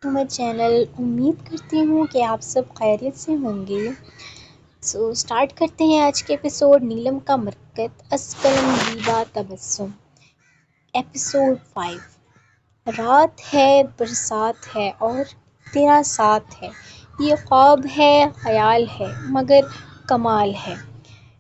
To my channel. امید کرتی ہوں کہ آپ سب خیریت سے ہوں گے. اسٹارٹ کرتے ہیں آج کے ایپیسوڈ. نیلم کا مرکز از قلم دیبا تبسم. ایپیسوڈ 5. رات ہے، برسات ہے اور تیرا ساتھ ہے. یہ خواب ہے، خیال ہے مگر کمال ہے.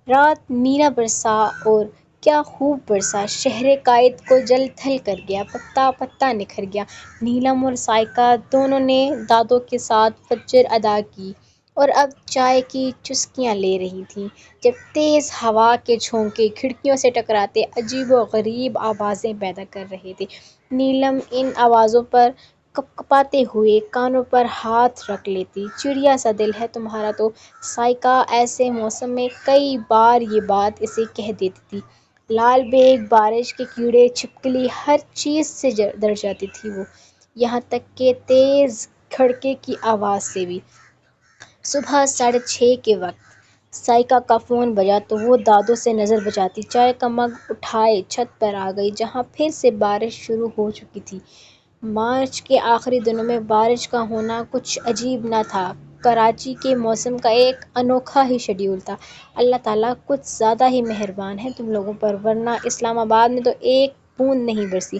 رات میرا برسا اور کیا خوب برسا. شہر قائد کو جل تھل کر گیا، پتا پتا نکھر گیا. نیلم اور سائیکا دونوں نے دادوں کے ساتھ فجر ادا کی اور اب چائے کی چسکیاں لے رہی تھیں جب تیز ہوا کے جھونکے کھڑکیوں سے ٹکراتے عجیب و غریب آوازیں پیدا کر رہے تھے. نیلم ان آوازوں پر کپکپاتے ہوئے کانوں پر ہاتھ رکھ لیتی. چڑیا سا دل ہے تمہارا تو. سائیکا ایسے موسم میں کئی بار یہ بات اسے کہہ دیتی تھی. لال بیگ، بارش کے کیڑے، چھپکلی، ہر چیز سے ڈر جاتی تھی وہ، یہاں تک کہ تیز کھڑکے کی آواز سے بھی. صبح 6:30 کے وقت سائیکا کا فون بجا تو وہ دادوں سے نظر بچاتی چائے کا مگ اٹھائے چھت پر آ گئی جہاں پھر سے بارش شروع ہو چکی تھی. مارچ کے آخری دنوں میں بارش کا ہونا کچھ عجیب نہ تھا. کراچی کے موسم کا ایک انوکھا ہی شیڈول تھا. اللہ تعالیٰ کچھ زیادہ ہی مہربان ہے تم لوگوں پر، ورنہ اسلام آباد میں تو ایک بوند نہیں برسی.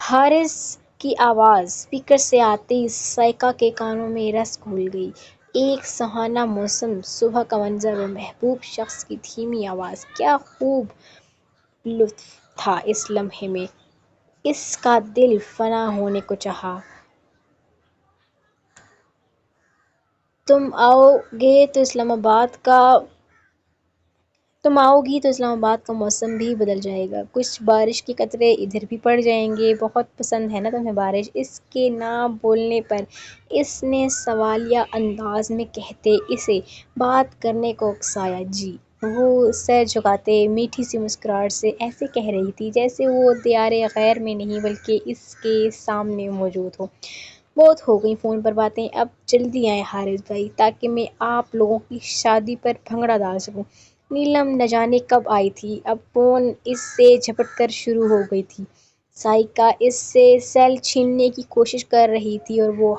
حارث کی آواز اسپیکر سے آتے ہی سائیکا کے کانوں میں رس گھل گئی. ایک سہانا موسم، صبح کا منظر اور محبوب شخص کی دھیمی آواز. کیا خوب لطف تھا اس لمحے میں. اس کا دل فنا ہونے کو چاہا. تم آؤ گی تو اسلام آباد کا موسم بھی بدل جائے گا. کچھ بارش کے قطرے ادھر بھی پڑ جائیں گے. بہت پسند ہے نا تمہیں بارش. اس کے نہ بولنے پر اس نے سوالیہ انداز میں کہتے اسے بات کرنے کو اکسایا. جی. وہ سر جھکاتے میٹھی سی مسکراہٹ سے ایسے کہہ رہی تھی جیسے وہ دیار غیر میں نہیں بلکہ اس کے سامنے موجود ہو. بہت ہو گئیں فون پر باتیں، اب جلدی آئیں حارث بھائی تاکہ میں آپ لوگوں کی شادی پر بھنگڑا ڈال سکوں. نیلم نہ جانے کب آئی تھی، اب فون اس سے جھپٹ کر شروع ہو گئی تھی. سائیکا اس سے سیل چھیننے کی کوشش کر رہی تھی اور وہ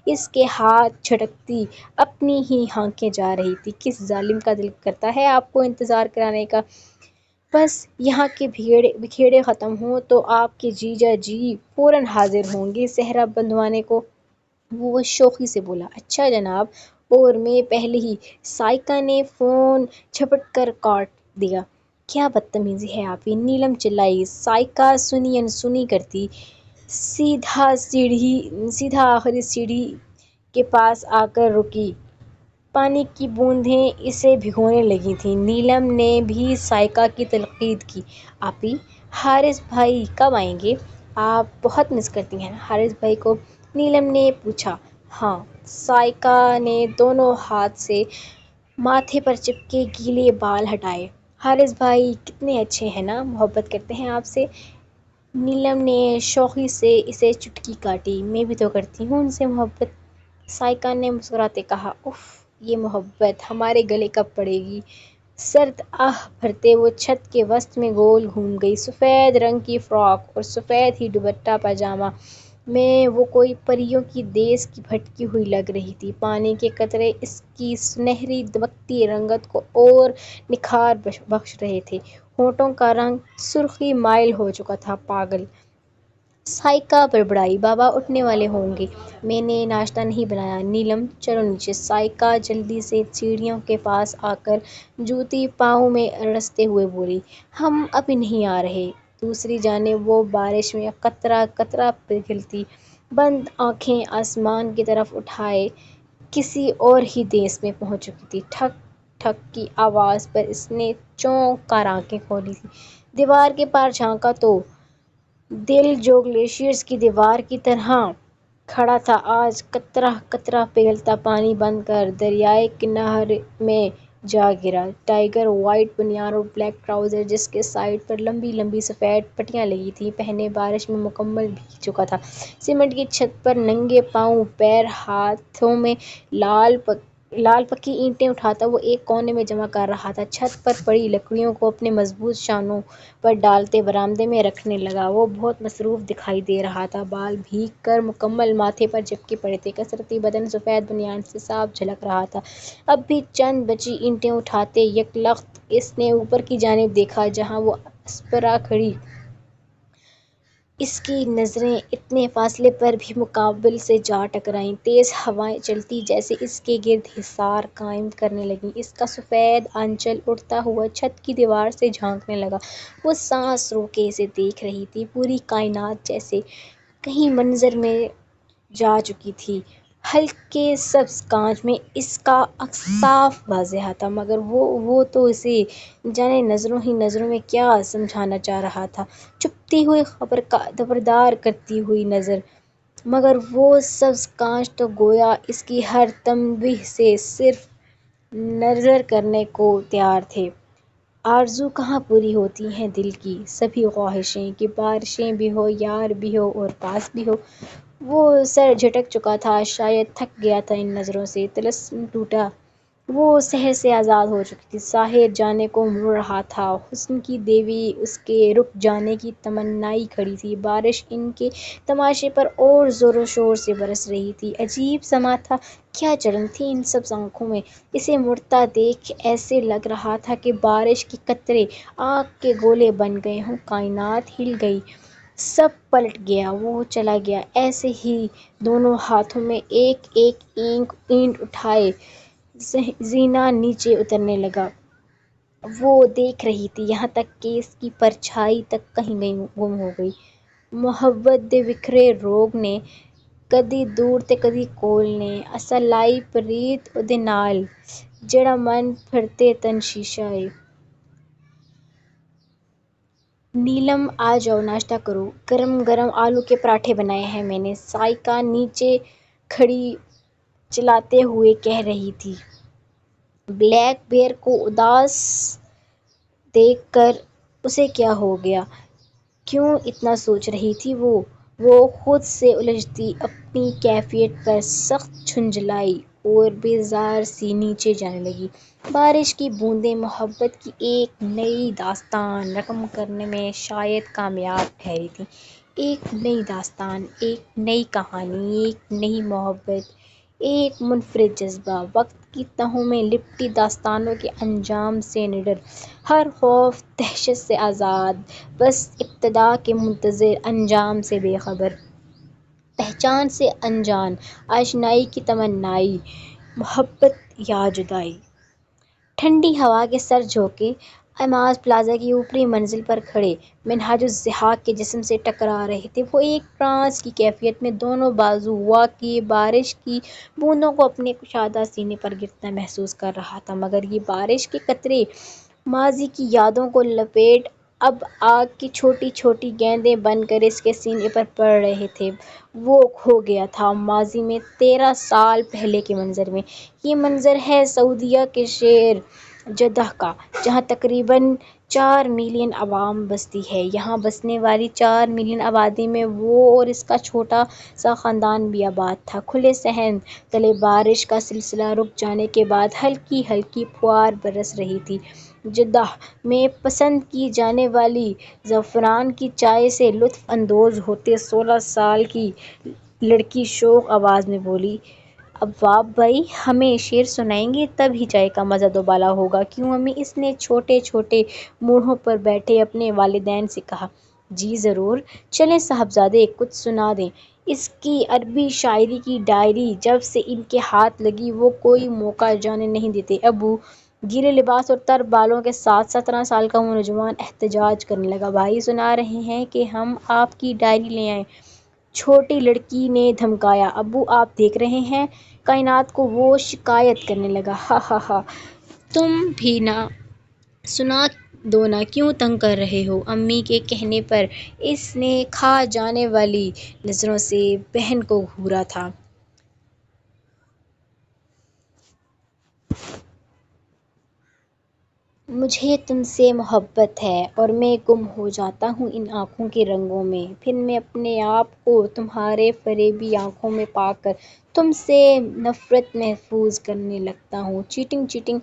اس کے ہاتھ جھٹکتی اپنی ہی ہانکے جا رہی تھی. کس ظالم کا دل کرتا ہے آپ کو انتظار کرانے کا. بس یہاں کے بکھیڑے ختم ہوں تو آپ کے جیجا جی فوراً حاضر ہوں گے صحرا بندھوانے کو. وہ شوخی سے بولا. اچھا جناب، اور میں پہلے ہی. سائیکا نے فون جھپٹ کر کاٹ دیا. کیا بدتمیزی ہے آپ کی، نیلم چلائی. سائیکا سنی انسنی کرتی سیدھا آخری سیڑھی کے پاس آ کر رکی. پانی کی بوندیں اسے بھگونے لگی تھیں. نیلم نے بھی سائیکا کی تلقین کی. آپی، حارث بھائی کب آئیں گے؟ آپ بہت مس کرتی ہیں نا حارث بھائی کو؟ نیلم نے پوچھا. ہاں. سائیکا نے دونوں ہاتھ سے ماتھے پر چپکے گیلے بال ہٹائے. حارث بھائی کتنے اچھے ہیں نا، محبت کرتے ہیں آپ سے. نیلم نے شوخی سے اسے چٹکی کاٹی. میں بھی تو کرتی ہوں ان سے محبت. سائیکا نے مسکراتے کہا. اف، یہ محبت ہمارے گلے کب پڑے گی. سرد آہ بھرتے وہ چھت کے وسط میں گول گھوم گئی. سفید رنگ کی فراک اور سفید ہی دوپٹہ پاجامہ میں وہ کوئی پریوں کی دیس کی بھٹکی ہوئی لگ رہی تھی. پانی کے قطرے اس کی سنہری دمکتی رنگت کو اور نکھار بخش رہے تھے. ہونٹوں کا رنگ سرخی مائل ہو چکا تھا. پاگل. سائیکا بڑبڑائی. بابا اٹھنے والے ہوں گے، میں نے ناشتہ نہیں بنایا. نیلم چلو نیچے. سائیکا جلدی سے سیڑھیوں کے پاس آ کر جوتی پاؤں میں رستے ہوئے بولی. ہم ابھی نہیں آ رہے. دوسری جانب وہ بارش میں قطرہ قطرہ پگھلتی بند آنکھیں آسمان کی طرف اٹھائے کسی اور ہی دیس میں پہنچ چکی تھی. ٹھک ٹھک کی آواز پر اس نے چونک کر آنکھیں کھولی تھیں. دیوار کے پار جھانکا تو دل جو گلیشیئر کی دیوار کی طرح کھڑا تھا آج قطرہ قطرہ پگھلتا پانی بن کر دریائے کنہر میں جا گرا. ٹائیگر وائٹ بنیان اور بلیک ٹراؤزر جس کے سائڈ پر لمبی لمبی سفید پٹیاں لگی تھیں پہنے بارش میں مکمل بھیگ چکا تھا. سیمنٹ کی چھت پر ننگے پاؤں، پیر ہاتھوں میں لال لال پکی اینٹیں اٹھاتا وہ ایک کونے میں جمع کر رہا تھا۔ چھت پر پڑی لکڑیوں کو اپنے مضبوط شانوں پر ڈالتے برآمدے میں رکھنے لگا۔ وہ بہت مصروف دکھائی دے رہا تھا۔ بال بھیگ کر مکمل ماتھے پر چپکے پڑے تھے۔ کسرتی بدن سفید بنیان سے صاف جھلک رہا تھا۔ اب بھی چند بچی اینٹیں اٹھاتے یک لخت اس نے اوپر کی جانب دیکھا جہاں وہ اسپرا کھڑی۔ اس کی نظریں اتنے فاصلے پر بھی مقابل سے جا ٹکرائیں۔ تیز ہوائیں چلتی جیسے اس کے گرد حصار قائم کرنے لگیں۔ اس کا سفید آنچل اڑتا ہوا چھت کی دیوار سے جھانکنے لگا۔ وہ سانس روکے اسے دیکھ رہی تھی۔ پوری کائنات جیسے کہیں منظر میں جا چکی تھی۔ ہلکے سبز کانچ میں اس کا عکس صاف واضح تھا، مگر وہ تو اسے جانے نظروں ہی نظروں میں کیا سمجھانا چاہ رہا تھا۔ چبھتی ہوئی خبردار کرتی ہوئی نظر، مگر وہ سبز کانچ تو گویا اس کی ہر تنبیہ سے صرف نظر کرنے کو تیار تھے۔ آرزو کہاں پوری ہوتی ہیں دل کی سبھی خواہشیں، کہ بارشیں بھی ہو، یار بھی ہو اور پاس بھی ہو۔ وہ سر جھٹک چکا تھا، شاید تھک گیا تھا ان نظروں سے۔ طلسم ٹوٹا، وہ سحر سے آزاد ہو چکی تھی۔ ساحر جانے کو مڑ رہا تھا۔ حسن کی دیوی اس کے رک جانے کی تمنائی کھڑی تھی۔ بارش ان کے تماشے پر اور زور و شور سے برس رہی تھی۔ عجیب سما تھا، کیا جلن تھی ان سبز آنکھوں میں۔ اسے مڑتا دیکھ ایسے لگ رہا تھا کہ بارش کے قطرے آگ کے گولے بن گئے ہوں۔ کائنات ہل گئی، سب پلٹ گیا۔ وہ چلا گیا، ایسے ہی دونوں ہاتھوں میں ایک ایک اینٹ اٹھائے زینہ نیچے اترنے لگا۔ وہ دیکھ رہی تھی یہاں تک کہ اس کی پرچھائی تک کہیں گم ہو گئی۔ محبت دے وکھرے روگ نے، کدی دور تے کدی کول نے، اساں لائی پریت اودے نال، جیڑا من پھرتے تن شیشہ اے۔ نیلم آ جاؤ، ناشتہ کرو، گرم گرم آلو کے پراٹھے بنائے ہیں میں نے، سائیکا نیچے کھڑی چلاتے ہوئے کہہ رہی تھی۔ بلیک بیئر کو اداس دیکھ کر اسے کیا ہو گیا؟ کیوں اتنا سوچ رہی تھی وہ خود سے الجھتی اپنی کیفیت پر سخت جھنجھلائی اور بیزار سی نیچے جانے لگی۔ بارش کی بوندیں محبت کی ایک نئی داستان رقم کرنے میں شاید کامیاب ٹھہری تھیں۔ ایک نئی داستان، ایک نئی کہانی، ایک نئی محبت، ایک منفرد جذبہ، وقت کی تہوں میں لپٹی داستانوں کے انجام سے نڈر، ہر خوف دہشت سے آزاد، بس ابتدا کے منتظر، انجام سے بے خبر، پہچان سے انجان، آشنائی کی تمنائی، محبت یا جدائی۔ ٹھنڈی ہوا کے سر جھونکے ایماز پلازا کی اوپری منزل پر کھڑے منہاج الضحاک کے جسم سے ٹکرا رہے تھے۔ وہ ایک ٹرانس کی کیفیت میں دونوں بازو واقعے بارش کی بوندوں کو اپنے کشادہ سینے پر گرتا محسوس کر رہا تھا، مگر یہ بارش کے قطرے ماضی کی یادوں کو لپیٹ اب آگ کی چھوٹی چھوٹی گیندیں بن کر اس کے سینے پر پڑ رہے تھے۔ وہ کھو گیا تھا ماضی میں، 13 سال پہلے کے منظر میں۔ یہ منظر ہے سعودیہ کے شہر جدہ کا، جہاں تقریباً 4 ملین عوام بستی ہے۔ یہاں بسنے والی 4 ملین آبادی میں وہ اور اس کا چھوٹا سا خاندان بھی آباد تھا۔ کھلے صحن تلے بارش کا سلسلہ رک جانے کے بعد ہلکی ہلکی پھوار برس رہی تھی۔ جدہ میں پسند کی جانے والی زعفران کی چائے سے لطف اندوز ہوتے 16 سال کی لڑکی شوخ آواز میں بولی، اواب بھائی ہمیں شعر سنائیں گے، تب ہی چائے کا مزہ دوبالا ہوگا۔ کیوں امی؟ اس نے چھوٹے چھوٹے موڑھوں پر بیٹھے اپنے والدین سے کہا۔ جی ضرور، چلیں صاحبزادے کچھ سنا دیں۔ اس کی عربی شاعری کی ڈائری جب سے ان کے ہاتھ لگی وہ کوئی موقع جانے نہیں دیتے۔ ابو، گیلے لباس اور تر بالوں کے ساتھ 17 سال کا وہ نوجوان احتجاج کرنے لگا، بھائی سنا رہے ہیں کہ ہم آپ کی ڈائری لے آئیں۔ چھوٹی لڑکی نے دھمکایا۔ ابو آپ دیکھ رہے ہیں کائنات کو، وہ شکایت کرنے لگا۔ ہا ہا ہا، تم بھی نہ سنا دو نا، کیوں تنگ کر رہے ہو؟ امی کے کہنے پر اس نے کھا جانے والی نظروں سے بہن کو گھورا تھا۔ مجھے تم سے محبت ہے اور میں گم ہو جاتا ہوں ان آنکھوں کے رنگوں میں، پھر میں اپنے آپ کو تمہارے فریبی آنکھوں میں پا کر تم سے نفرت محفوظ کرنے لگتا ہوں۔ چیٹنگ چیٹنگ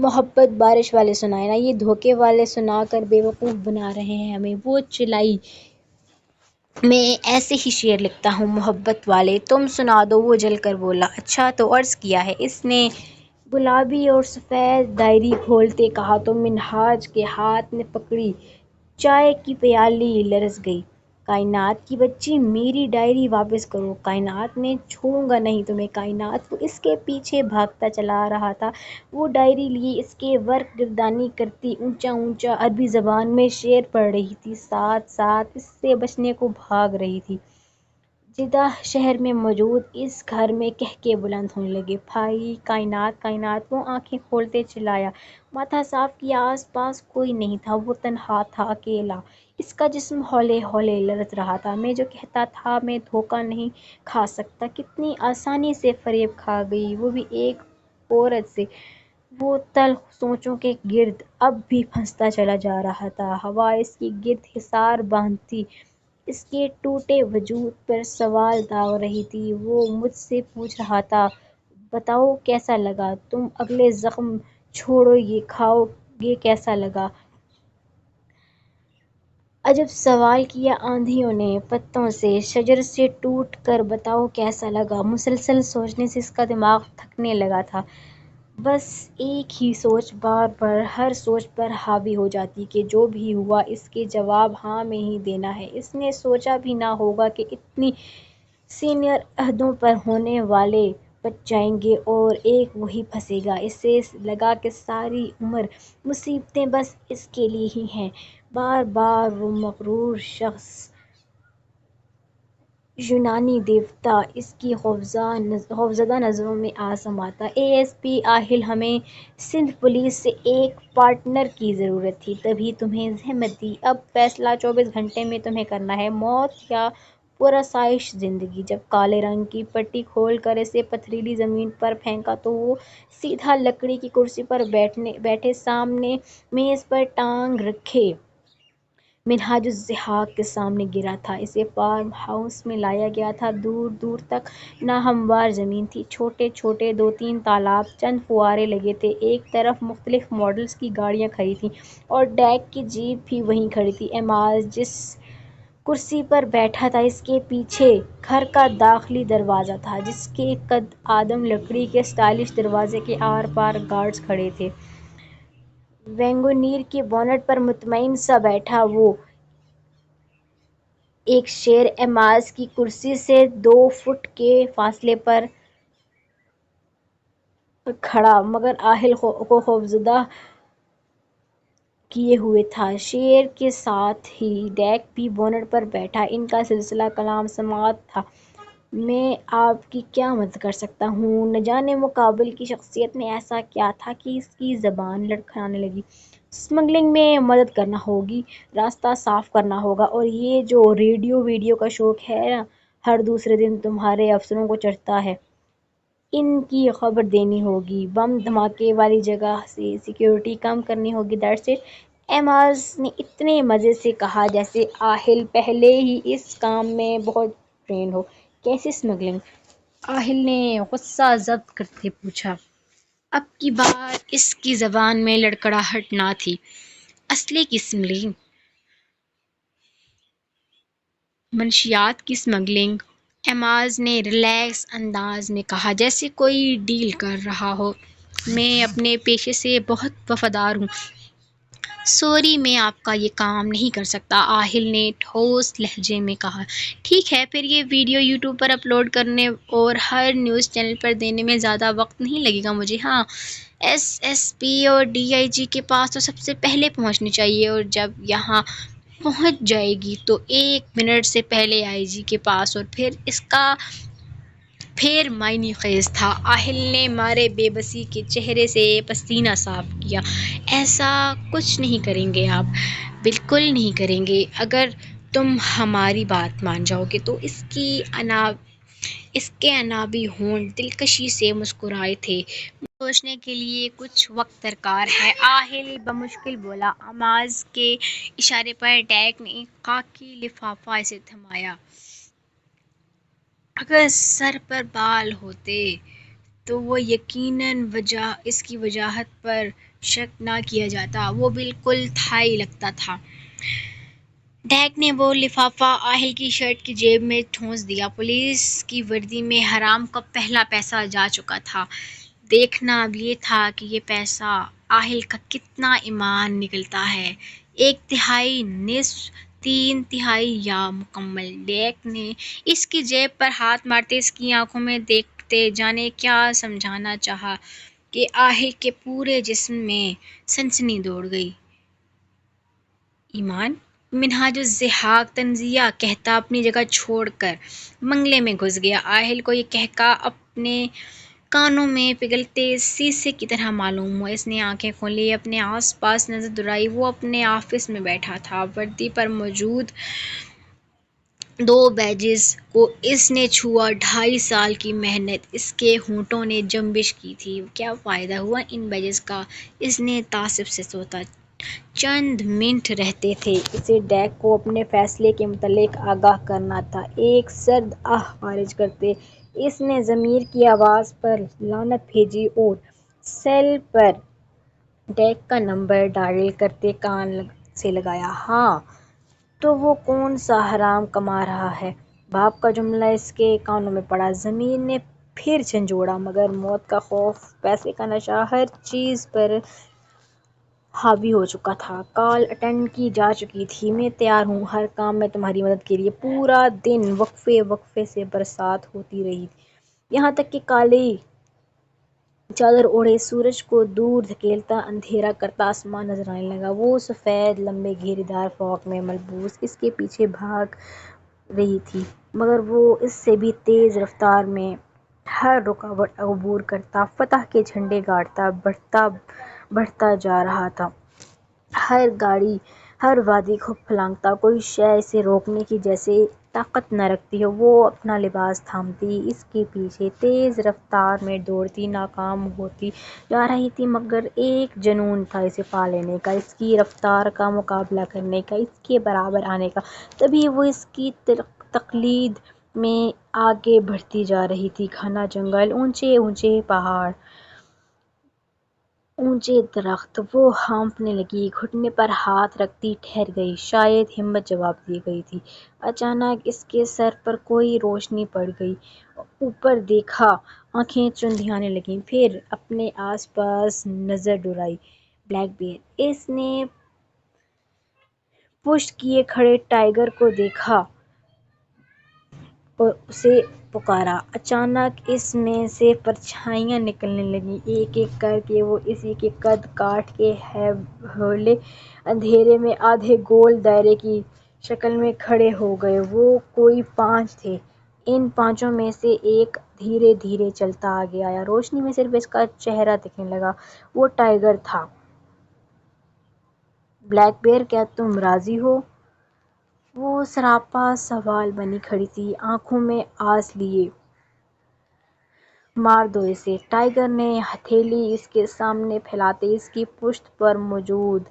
محبت بارش والے سنائے نا، یہ دھوکے والے سنا کر بیوقوف بنا رہے ہیں ہمیں۔ وہ چلائی میں ایسے ہی شعر لکھتا ہوں محبت والے، تم سنا دو۔ وہ جل کر بولا، اچھا تو عرض کیا ہے؟ اس نے گلابی اور سفید ڈائری کھولتے کہا تو منہاج کے ہاتھ نے پکڑی چائے کی پیالی لرز گئی۔ کائنات کی بچی، میری ڈائری واپس کرو۔ کائنات، میں چھوڑوں گا نہیں تمہیں کائنات۔ وہ اس کے پیچھے بھاگتا چلا رہا تھا، وہ ڈائری لیے اس کے ورق گردانی کرتی اونچا اونچا عربی زبان میں شعر پڑھ رہی تھی، ساتھ ساتھ اس سے بچنے کو بھاگ رہی تھی۔ جدہ شہر میں موجود اس گھر میں قہقہے بلند ہونے لگے، بھائی کائنات کائنات! وہ آنکھیں کھولتے چلایا، ماتھا صاف کیا، آس پاس کوئی نہیں تھا، وہ تنہا تھا، اکیلا۔ اس کا جسم ہولے ہولے لرز رہا تھا۔ میں جو کہتا تھا میں دھوکہ نہیں کھا سکتا، کتنی آسانی سے فریب کھا گئی، وہ بھی ایک عورت سے۔ وہ تلخ سوچوں کے گرد اب بھی پھنستا چلا جا رہا تھا، ہوا اس کے گرد حصار باندھتی اس کے ٹوٹے وجود پر سوال داغ رہی تھی۔ وہ مجھ سے پوچھ رہا تھا، بتاؤ کیسا لگا؟ تم اگلے زخم چھوڑو یہ کھاؤ گے کیسا لگا؟ عجب سوال کیا آندھیوں نے پتوں سے، شجر سے ٹوٹ کر، بتاؤ کیسا لگا؟ مسلسل سوچنے سے اس کا دماغ تھکنے لگا تھا، بس ایک ہی سوچ بار بار ہر سوچ پر حاوی ہو جاتی کہ جو بھی ہوا اس کے جواب ہاں میں ہی دینا ہے۔ اس نے سوچا بھی نہ ہوگا کہ اتنی سینئر عہدوں پر ہونے والے بچ جائیں گے اور ایک وہی پھنسے گا۔ اسے لگا کہ ساری عمر مصیبتیں بس اس کے لیے ہی ہیں۔ بار بار وہ مغرور شخص، یونانی دیوتا، اس کی خوفزدہ نظروں میں آ سماتا۔ اے ایس پی آہل، ہمیں سندھ پولیس سے ایک پارٹنر کی ضرورت تھی، تبھی تمہیں زحمت دی۔ اب فیصلہ 24 گھنٹے میں تمہیں کرنا ہے، موت یا پرآسائش زندگی۔ جب کالے رنگ کی پٹی کھول کر اسے پتھریلی زمین پر پھینکا تو وہ سیدھا لکڑی کی کرسی پر بیٹھے سامنے میز پر ٹانگ رکھے منہاج الضحاک کے سامنے گرا تھا۔ اسے فارم ہاؤس میں لایا گیا تھا، دور دور تک ناہموار زمین تھی، چھوٹے چھوٹے 2-3 تالاب، چند فوارے لگے تھے، ایک طرف مختلف ماڈلز کی گاڑیاں کھڑی تھیں اور ڈیک کی جیپ بھی وہیں کھڑی تھی۔ ایماز جس کرسی پر بیٹھا تھا اس کے پیچھے گھر کا داخلی دروازہ تھا، جس کے قد آدم لکڑی کے اسٹائلش دروازے کے آر پار گارڈز کھڑے تھے۔ ویگونیر کے بونٹ پر مطمئن سا بیٹھا وہ ایک شیر، ایماز کی کرسی سے 2 فٹ کے فاصلے پر کھڑا، مگر آہل کو خوفزدہ کیے ہوئے تھا۔ شیر کے ساتھ ہی ڈیک بھی بونٹ پر بیٹھا، ان کا سلسلہ کلام سماعت تھا۔ میں آپ کی کیا مدد کر سکتا ہوں؟ نہ جانے مقابل کی شخصیت میں ایسا کیا تھا کہ اس کی زبان لڑکھڑانے لگی۔ اسمگلنگ میں مدد کرنا ہوگی، راستہ صاف کرنا ہوگا، اور یہ جو ریڈیو ویڈیو کا شوق ہے نا، ہر دوسرے دن تمہارے افسروں کو چڑھتا ہے، ان کی خبر دینی ہوگی، بم دھماکے والی جگہ سے سیکیورٹی کم کرنی ہوگی، دیٹس اٹ۔ ایماز نے اتنے مزے سے کہا جیسے آہل پہلے ہی اس کام میں بہت ٹرینڈ ہو۔ کیسی اسمگلنگ؟ آہل نے غصہ ضبط کرتے پوچھا۔ اب کی بار اس کی زبان میں لڑکھڑاہٹ نہ تھی۔ اسلحے کی اسمگلنگ، منشیات کی اسمگلنگ، ایماز نے ریلیکس انداز میں کہا، جیسے کوئی ڈیل کر رہا ہو۔ میں اپنے پیشے سے بہت وفادار ہوں، سوری میں آپ کا یہ کام نہیں کر سکتا، آہل نے ٹھوس لہجے میں کہا۔ ٹھیک ہے، پھر یہ ویڈیو یوٹیوب پر اپلوڈ کرنے اور ہر نیوز چینل پر دینے میں زیادہ وقت نہیں لگے گا مجھے۔ ہاں، ایس پی اور DIG کے پاس تو سب سے پہلے پہنچنی چاہیے، اور جب یہاں پہنچ جائے گی تو 1 منٹ سے پہلے IG کے پاس، اور پھر اس کا پھر معنی خیز تھا۔ آہل نے مارے بے بسی کے چہرے سے پسینہ صاف کیا۔ ایسا کچھ نہیں کریں گے آپ، بالکل نہیں کریں گے، اگر تم ہماری بات مان جاؤ گے تو۔ اس کے انابی ہونٹ دلکشی سے مسکرائے تھے۔ سوچنے کے لیے کچھ وقت درکار ہے، آہل بمشکل بولا۔ آماز کے اشارے پر ڈیک نے ایک خاکی لفافہ اسے تھمایا۔ اگر سر پر بال ہوتے تو وہ یقیناً اس کی وجاہت پر شک نہ کیا جاتا، وہ بالکل تھائی لگتا تھا۔ ڈیک نے وہ لفافہ آہل کی شرٹ کی جیب میں ٹھونس دیا۔ پولیس کی وردی میں حرام کا پہلا پیسہ جا چکا تھا۔ دیکھنا اب یہ تھا کہ یہ پیسہ آہل کا کتنا ایمان نکلتا ہے، 1/3، نصف، 3/3 یا مکمل۔ ڈیک نے اس کی جیب پر ہاتھ مارتے اس کی آنکھوں میں دیکھتے جانے کیا سمجھانا چاہا کہ آہل کے پورے جسم میں سنسنی دوڑ گئی۔ ایمان، منہاج الضحاک تنزیہ کہتا اپنی جگہ چھوڑ کر بنگلے میں گھس گیا۔ آہل کو یہ کہکا اپنے کانوں میں پگھلتے سیسے کی طرح معلوم ہوا۔ اس نے آنکھیں کھولی، اپنے آس پاس نظر دوڑائی۔ وہ اپنے آفس میں بیٹھا تھا۔ وردی پر موجود 2 بیجز کو اس نے چھوا۔ 2.5 سال کی محنت، اس کے ہونٹوں نے جنبش کی تھی۔ کیا فائدہ ہوا ان بیجز کا؟ اس نے تعصب سے سوچا۔ چند منٹ رہتے تھے۔ اسے ڈیک کو اپنے فیصلے کے متعلق آگاہ کرنا تھا۔ ایک سرد آہ خارج کرتے اس نے ضمیر کی آواز پر لعنت بھیجی اور سیل پر ڈیک کا نمبر ڈائل کرتے کان سے لگایا۔ ہاں، تو وہ کون سا حرام کما رہا ہے؟ باپ کا جملہ اس کے کانوں میں پڑا۔ ضمیر نے پھر جھنجھوڑا، مگر موت کا خوف، پیسے کا نشہ، ہر چیز پر حاوی ہو چکا تھا۔ کال اٹینڈ کی جا چکی تھی۔ میں تیار ہوں، ہر کام میں تمہاری مدد کے لیے۔ پورا دن وقفے وقفے سے برسات ہوتی رہی، یہاں تک کہ کالی چادر اوڑھے سورج کو دور دھکیلتا اندھیرا کرتا آسمان نظر آنے لگا۔ وہ سفید لمبے گھیرے دار فراک میں ملبوس اس کے پیچھے بھاگ رہی تھی، مگر وہ اس سے بھی تیز رفتار میں ہر رکاوٹ عبور کرتا، فتح کے جھنڈے گاڑتا بڑھتا جا رہا تھا۔ ہر گاڑی، ہر وادی کو پھلانگتا، کوئی شے اسے روکنے کی جیسے طاقت نہ رکھتی ہو۔ وہ اپنا لباس تھامتی اس کے پیچھے تیز رفتار میں دوڑتی ناکام ہوتی جا رہی تھی، مگر ایک جنون تھا اسے پا لینے کا، اس کی رفتار کا مقابلہ کرنے کا، اس کے برابر آنے کا۔ تبھی وہ اس کی تقلید میں آگے بڑھتی جا رہی تھی۔ گھنا جنگل، اونچے اونچے پہاڑ، اونچے درخت۔ وہ ہانپنے لگی، گھٹنے پر ہاتھ رکھتی ٹھہر گئی، شاید ہمت جواب دیے گئی تھی۔ اچانک اس کے سر پر کوئی روشنی پڑ گئی۔ اوپر دیکھا، آنکھیں چندھیانے لگیں، پھر اپنے آس پاس نظر دوڑائی۔ Black beer! اس نے پشت کیے کھڑے ٹائیگر کو دیکھا اور اسے پکارا۔ اچانک اس میں سے پرچھائیاں نکلنے لگیں، ایک ایک کر کے وہ اسی کے قد کاٹ کے ہولے اندھیرے میں آدھے گول دائرے کی شکل میں کھڑے ہو گئے۔ وہ کوئی 5 تھے۔ ان 5 میں سے ایک دھیرے دھیرے چلتا آگے آیا۔ روشنی میں صرف اس کا چہرہ دکھنے لگا۔ وہ ٹائیگر تھا۔ بلیک بیئر، کیا تم راضی ہو؟ وہ سراپا سوال بنی کھڑی تھی، آنکھوں میں آس لیے۔ مار دو اسے! ٹائیگر نے ہتھیلی اس کے سامنے پھیلاتے اس کی پشت پر موجود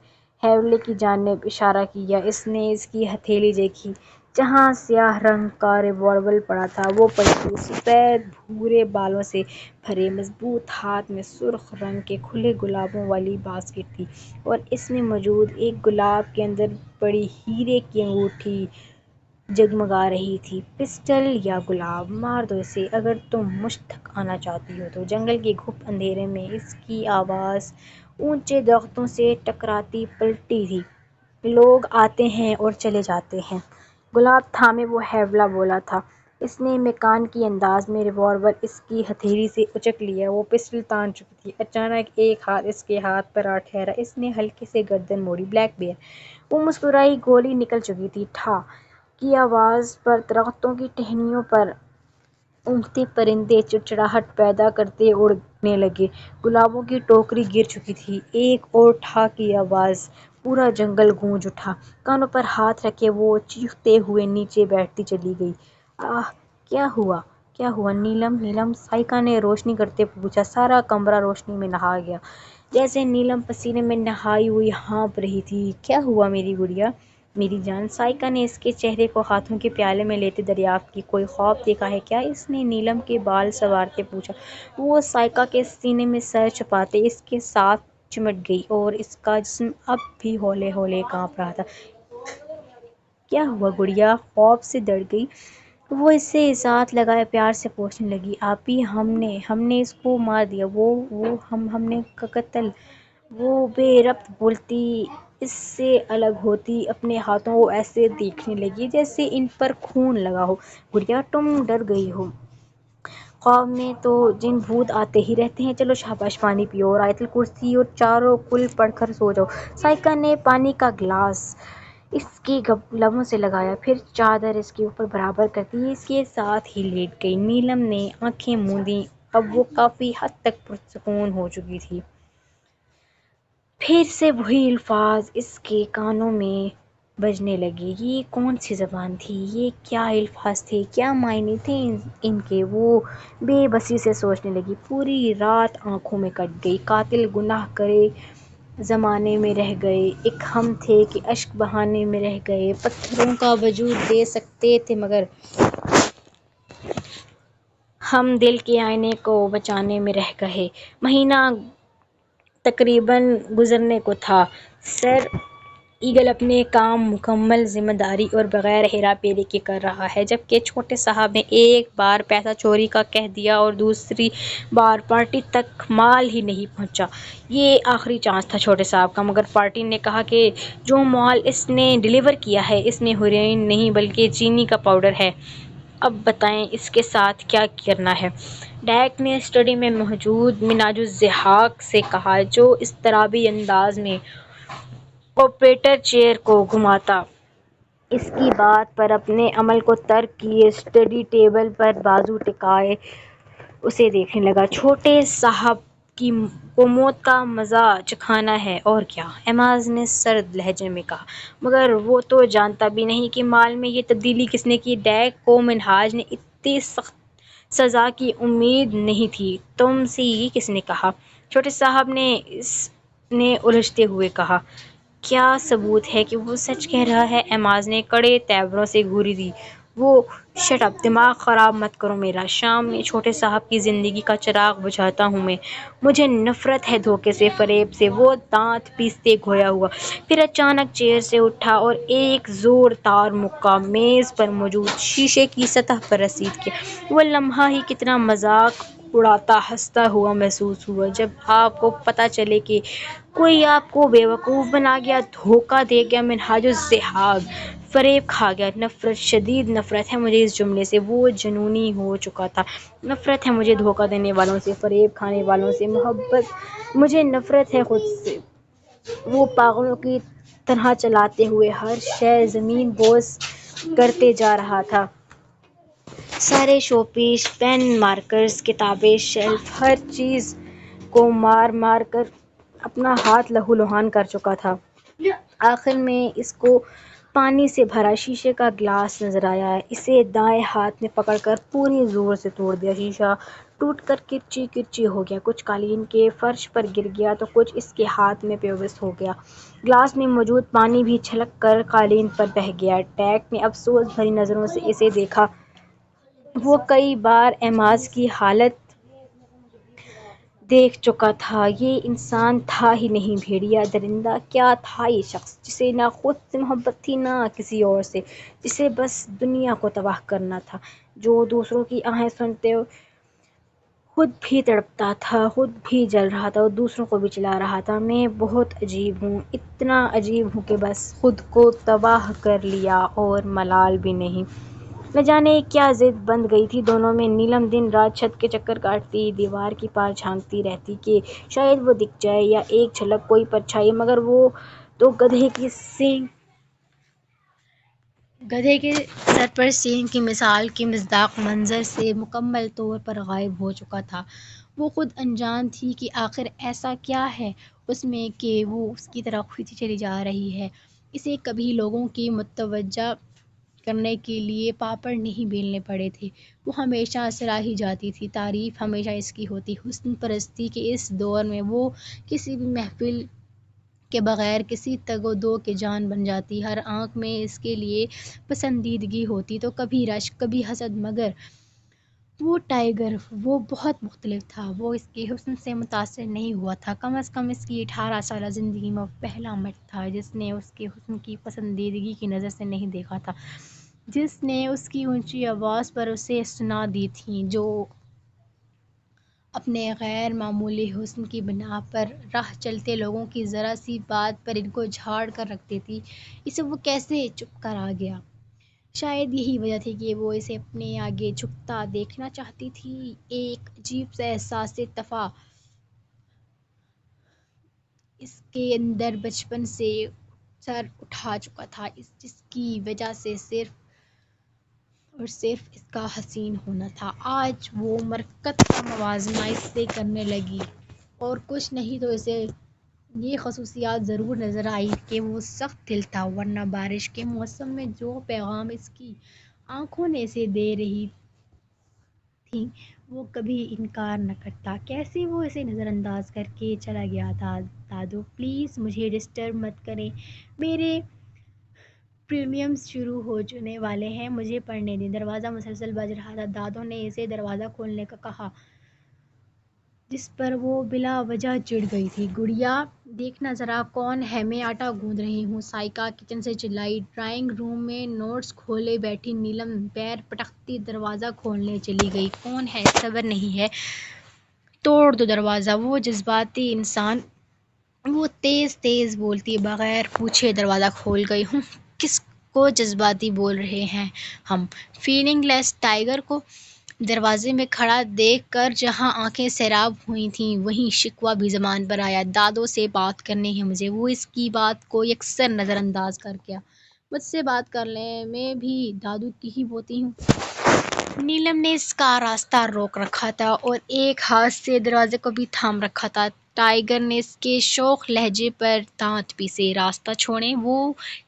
حوالے کی جانب اشارہ کیا۔ اس نے اس کی ہتھیلی دیکھی، جہاں سیاہ رنگ کا ریوالور پڑا تھا۔ وہ پلٹی، سفید بھورے بالوں سے بھرے مضبوط ہاتھ میں سرخ رنگ کے کھلے گلابوں والی باسکٹ تھی، اور اس میں موجود ایک گلاب کے اندر پڑی ہیرے کی انگوٹھی جگمگا رہی تھی۔ پسٹل یا گلاب؟ مار دو اسے، اگر تم مجھ تک آنا چاہتی ہو تو۔ جنگل کے گھپ اندھیرے میں اس کی آواز اونچے درختوں سے ٹکراتی پلٹی تھی۔ لوگ آتے ہیں اور چلے جاتے ہیں۔ گلاب تھامے وہ حوالہ بولا تھا۔ اس نے میکانیکی انداز میں ریوالور اس کی ہتھیلی سے اچک لیا۔ وہ پسٹل تان چکی تھی۔ اچانک ایک ہاتھ اس کے ہاتھ پر آ ٹھہرا۔ اس نے ہلکے سے گردن موڑی۔ Black beer! وہ مسکرائی۔ گولی نکل چکی تھی۔ ٹھا کی آواز پر درختوں کی ٹہنیوں پر اونگتے پرندے چڑچڑاہٹ پیدا کرتے اڑنے لگے۔ گلابوں کی ٹوکری گر چکی تھی۔ ایک اور ٹھا کی آواز، پورا جنگل گونج اٹھا۔ کانوں پر ہاتھ رکھے وہ چیختے ہوئے نیچے بیٹھتی چلی گئی۔ آہ! کیا ہوا؟ کیا ہوا نیلم؟ نیلم سائیکا نے روشنی کرتے پوچھا۔ سارا کمرہ روشنی میں نہا گیا، جیسے نیلم پسینے میں نہائی ہوئی ہانپ رہی تھی۔ کیا ہوا میری گڑیا، میری جان؟ سائیکا نے اس کے چہرے کو ہاتھوں کے پیالے میں لیتے دریافت کی۔ کوئی خواب دیکھا ہے کیا؟ اس نے نیلم کے بال سنوارتے پوچھا۔ وہ سائیکا کے سینے میں سر چھپاتے اس کے ساتھ چمٹ گئی اور اس کا جسم اب بھی ہولے ہولے کانپ رہا تھا۔ کیا ہوا گڑیا؟ خوف سے ڈر گئی وہ اسے ساتھ لگائے پیار سے پوچھنے لگی۔ آپی، ہم نے اس کو مار دیا، ہم نے قتل۔ وہ بے ربط بولتی اس سے الگ ہوتی اپنے ہاتھوں کو ایسے دیکھنے لگی جیسے ان پر خون لگا ہو۔ گڑیا، تم ڈر گئی ہو؟ خواب میں تو جن بھوت آتے ہی رہتے ہیں۔ چلو شاباش، پانی پیو اور آیت الکرسی اور چاروں کل پڑھ کر سو جاؤ۔ سائیکا نے پانی کا گلاس اس کے لبوں سے لگایا، پھر چادر اس کے اوپر برابر کرتی اس کے ساتھ ہی لیٹ گئی۔ نیلم نے آنکھیں موندیں، اب وہ کافی حد تک پرسکون ہو چکی تھی۔ پھر سے وہی الفاظ اس کے کانوں میں بجنے لگے۔ یہ کون سی زبان تھی؟ یہ کیا الفاظ تھے؟ کیا معنی تھے ان کے؟ وہ بے بسی سے سوچنے لگی۔ پوری رات آنکھوں میں کٹ گئی۔ قاتل گناہ کرے زمانے میں رہ گئے، ایک ہم تھے کہ اشک بہانے میں رہ گئے، پتھروں کا وجود دے سکتے تھے مگر ہم دل کے آئینے کو بچانے میں رہ گئے۔ مہینہ تقریباً گزرنے کو تھا۔ سر ایگل اپنے کام مکمل ذمہ داری اور بغیر ہیرا پھیری کے کر رہا ہے، جبکہ چھوٹے صاحب نے ایک بار پیسہ چوری کا کہہ دیا اور دوسری بار پارٹی تک مال ہی نہیں پہنچا۔ یہ آخری چانس تھا چھوٹے صاحب کا، مگر پارٹی نے کہا کہ جو مال اس نے ڈیلیور کیا ہے اس میں ہیروئن نہیں بلکہ چینی کا پاؤڈر ہے۔ اب بتائیں اس کے ساتھ کیا کرنا ہے؟ ڈیک نے اسٹڈی میں موجود منہاج الضحاک سے کہا، جو اضطرابی انداز میں آپریٹر چیئر کو گھماتا اس کی بات پر اپنے عمل کو ترک کیے اسٹڈی ٹیبل پر بازو ٹکائے اسے دیکھنے لگا۔ چھوٹے صاحب کو موت کا مزہ چکھانا ہے اور کیا؟ ایماز نے سرد لہجے میں کہا، مگر وہ تو جانتا بھی نہیں کہ مال میں یہ تبدیلی کس نے کی۔ ڈیک کو منہاج نے اتنی سخت سزا کی امید نہیں تھی۔ تم سے یہ کس نے کہا؟ چھوٹے صاحب نے اس نے الجھتے ہوئے کہا۔ کیا ثبوت ہے کہ وہ سچ کہہ رہا ہے؟ ایماز نے کڑے تیوروں سے گھوری دی۔ وہ شٹ اپ، دماغ خراب مت کرو میرا۔ شام میں چھوٹے صاحب کی زندگی کا چراغ بجھاتا ہوں میں۔ مجھے نفرت ہے دھوکے سے، فریب سے۔ وہ دانت پیستے کھویا ہوا، پھر اچانک چیئر سے اٹھا اور ایک زوردار مکہ میز پر موجود شیشے کی سطح پر رسید کیا۔ وہ لمحہ ہی کتنا مذاق اڑاتا ہنستا ہوا محسوس ہوا جب آپ کو پتہ چلے کہ کوئی آپ کو بیوقوف بنا گیا، دھوکہ دے گیا۔ منہاج الضحاک فریب کھا گیا۔ نفرت، شدید نفرت ہے مجھے اس جملے سے۔ وہ جنونی ہو چکا تھا۔ نفرت ہے مجھے دھوکہ دینے والوں سے، فریب کھانے والوں سے۔ مجھے نفرت ہے خود سے۔ وہ پاگلوں کی طرح چلاتے ہوئے ہر شے زمین بوس کرتے جا رہا تھا۔ سارے شو پیس، پین، مارکرز، کتابیں، شیلف، ہر چیز کو مار مار کر اپنا ہاتھ لہو لہان کر چکا تھا۔ آخر میں اس کو پانی سے بھرا شیشے کا گلاس نظر آیا۔ اسے دائیں ہاتھ میں پکڑ کر پورے زور سے توڑ دیا۔ شیشہ ٹوٹ کر کرچی کرچی ہو گیا، کچھ قالین کے فرش پر گر گیا تو کچھ اس کے ہاتھ میں پیوست ہو گیا۔ گلاس میں موجود پانی بھی چھلک کر قالین پر بہہ گیا۔ ڈیک نے افسوس بھری نظروں سے اسے دیکھا۔ وہ کئی بار ایماز کی حالت دیکھ چکا تھا۔ یہ انسان تھا ہی نہیں، بھیڑیا، درندہ۔ کیا تھا یہ شخص جسے نہ خود سے محبت تھی نہ کسی اور سے، جسے بس دنیا کو تباہ کرنا تھا، جو دوسروں کی آہیں سنتے خود بھی تڑپتا تھا، خود بھی جل رہا تھا اور دوسروں کو بھی جلا رہا تھا۔ میں بہت عجیب ہوں، اتنا عجیب ہوں کہ بس خود کو تباہ کر لیا اور ملال بھی نہیں۔ نہ جانے کیا ضد بندھ گئی تھی دونوں میں۔ نیلم دن رات چھت کے چکر کاٹتی، دیوار کی پار جھانکتی رہتی کہ شاید وہ دکھ جائے یا ایک جھلک کوئی پرچھائی، مگر وہ تو گدھے کے سر پر سینگ کی مثال کے مصداق منظر سے مکمل طور پر غائب ہو چکا تھا۔ وہ خود انجان تھی کہ آخر ایسا کیا ہے اس میں کہ وہ اس کی طرف کھنچی چلی جا رہی ہے۔ اسے کبھی لوگوں کی متوجہ کرنے کے لیے پاپڑ نہیں بیلنے پڑے تھے۔ وہ ہمیشہ سراہی جاتی تھی، تعریف ہمیشہ اس کی ہوتی۔ حسن پرستی کے اس دور میں وہ کسی بھی محفل کے بغیر کسی تگ و دو کے جان بن جاتی۔ ہر آنکھ میں اس کے لیے پسندیدگی ہوتی، تو کبھی رشک کبھی حسد، مگر وہ ٹائیگر وہ بہت مختلف تھا۔ وہ اس کے حسن سے متاثر نہیں ہوا تھا، کم از کم اس کی 18 سالہ زندگی میں وہ پہلا مرد تھا جس نے اس کے حسن کی پسندیدگی کی نظر سے نہیں دیکھا تھا، جس نے اس کی اونچی آواز پر اسے سنا دی تھی، جو اپنے غیر معمولی حسن کی بنا پر راہ چلتے لوگوں کی ذرا سی بات پر ان کو جھاڑ کر رکھتی تھی۔ اسے وہ کیسے چپ کر آ گیا؟ شاید یہی وجہ تھی کہ وہ اسے اپنے آگے جھکتا دیکھنا چاہتی تھی۔ ایک عجیب سا احساس دفعہ اس کے اندر بچپن سے سر اٹھا چکا تھا، جس کی وجہ سے صرف اور صرف اس کا حسین ہونا تھا۔ آج وہ مرکت کا موازنہ اس سے کرنے لگی، اور کچھ نہیں تو اسے یہ خصوصیات ضرور نظر آئی کہ وہ سخت دل تھا، ورنہ بارش کے موسم میں جو پیغام اس کی آنکھوں نے اسے دے رہی تھیں وہ کبھی انکار نہ کرتا۔ کیسے وہ اسے نظر انداز کر کے چلا گیا تھا۔ دادو پلیز مجھے ڈسٹرب مت کریں، میرے پریلیمز شروع ہونے والے ہیں، مجھے پڑھنے دیں۔ دروازہ مسلسل بج رہا تھا۔ دادو نے اسے دروازہ کھولنے کا کہا، جس پر وہ بلا وجہ چڑ گئی تھی۔ گڑیا دیکھنا ذرا کون ہے، میں آٹا گوندھ رہی ہوں، سائیکا کچن سے چلائی۔ ڈرائنگ روم میں نوٹس کھولے بیٹھی نیلم پیر پٹکتی دروازہ کھولنے چلی گئی۔ کون ہے؟ صبر نہیں ہے، توڑ دو دروازہ۔ وہ جذباتی انسان، وہ تیز تیز بولتی بغیر پوچھے دروازہ کھول گئی۔ کس کو جذباتی بول رہے ہیں ہم؟ فیلنگ لیس ٹائیگر کو دروازے میں کھڑا دیکھ کر جہاں آنکھیں سیراب ہوئی تھیں وہیں شکوہ بھی زبان پر آیا۔ دادو سے بات کرنی ہے مجھے۔ وہ اس کی بات کو یکسر نظر انداز کر گیا۔ مجھ سے بات کر لیں، میں بھی دادو کی ہی پوتی ہوں۔ نیلم نے اس کا راستہ روک رکھا تھا اور ایک ہاتھ سے دروازے کو بھی تھام رکھا تھا۔ ٹائیگر نے اس کے شوخ لہجے پر دانت پیسے۔ راستہ چھوڑیں؟ وہ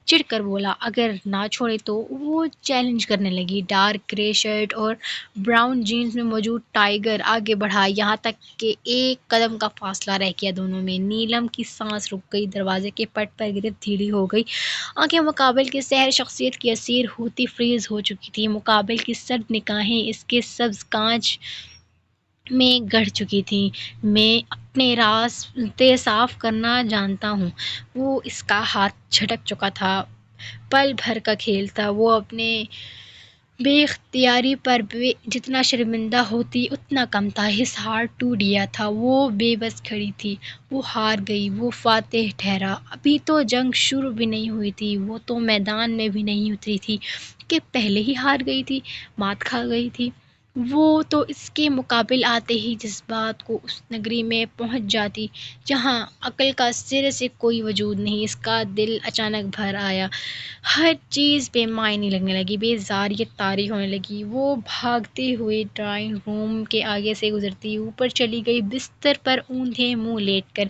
چڑ کر بولا۔ اگر نہ چھوڑے تو؟ وہ چیلنج کرنے لگی۔ ڈارک گرے شرٹ اور براؤن جینز میں موجود ٹائیگر آگے بڑھا، یہاں تک کہ ایک قدم کا فاصلہ رہ گیا دونوں میں۔ نیلم کی سانس رک گئی، دروازے کے پٹ پر گرفت ڈھیلی ہو گئی، آنکھیں مقابل کی سحر شخصیت کی اسیر ہوتی فریز ہو چکی تھیں۔ مقابل کی سرد نگاہیں اس کے سبز کانچ میں گڑ چکی تھیں۔ میں اپنے راستے صاف کرنا جانتا ہوں۔ وہ اس کا ہاتھ جھٹک چکا تھا۔ پل بھر کا کھیل تھا۔ وہ اپنے بے اختیاری پر جتنا شرمندہ ہوتی اتنا کم تھا۔ ہس ہارٹ ٹوٹ گیا تھا۔ وہ بے بس کھڑی تھی۔ وہ ہار گئی، وہ فاتح ٹھہرا۔ ابھی تو جنگ شروع بھی نہیں ہوئی تھی، وہ تو میدان میں بھی نہیں اتری تھی کہ پہلے ہی ہار گئی تھی، مات کھا گئی تھی۔ وہ تو اس کے مقابل آتے ہی جذبات کو اس نگری میں پہنچ جاتی جہاں عقل کا سرے سے کوئی وجود نہیں۔ اس کا دل اچانک بھر آیا، ہر چیز بے معنی لگنے لگی، بے ضاریت طاری ہونے لگی۔ وہ بھاگتے ہوئے ڈرائنگ روم کے آگے سے گزرتی اوپر چلی گئی، بستر پر اوندھے منہ لیٹ کر۔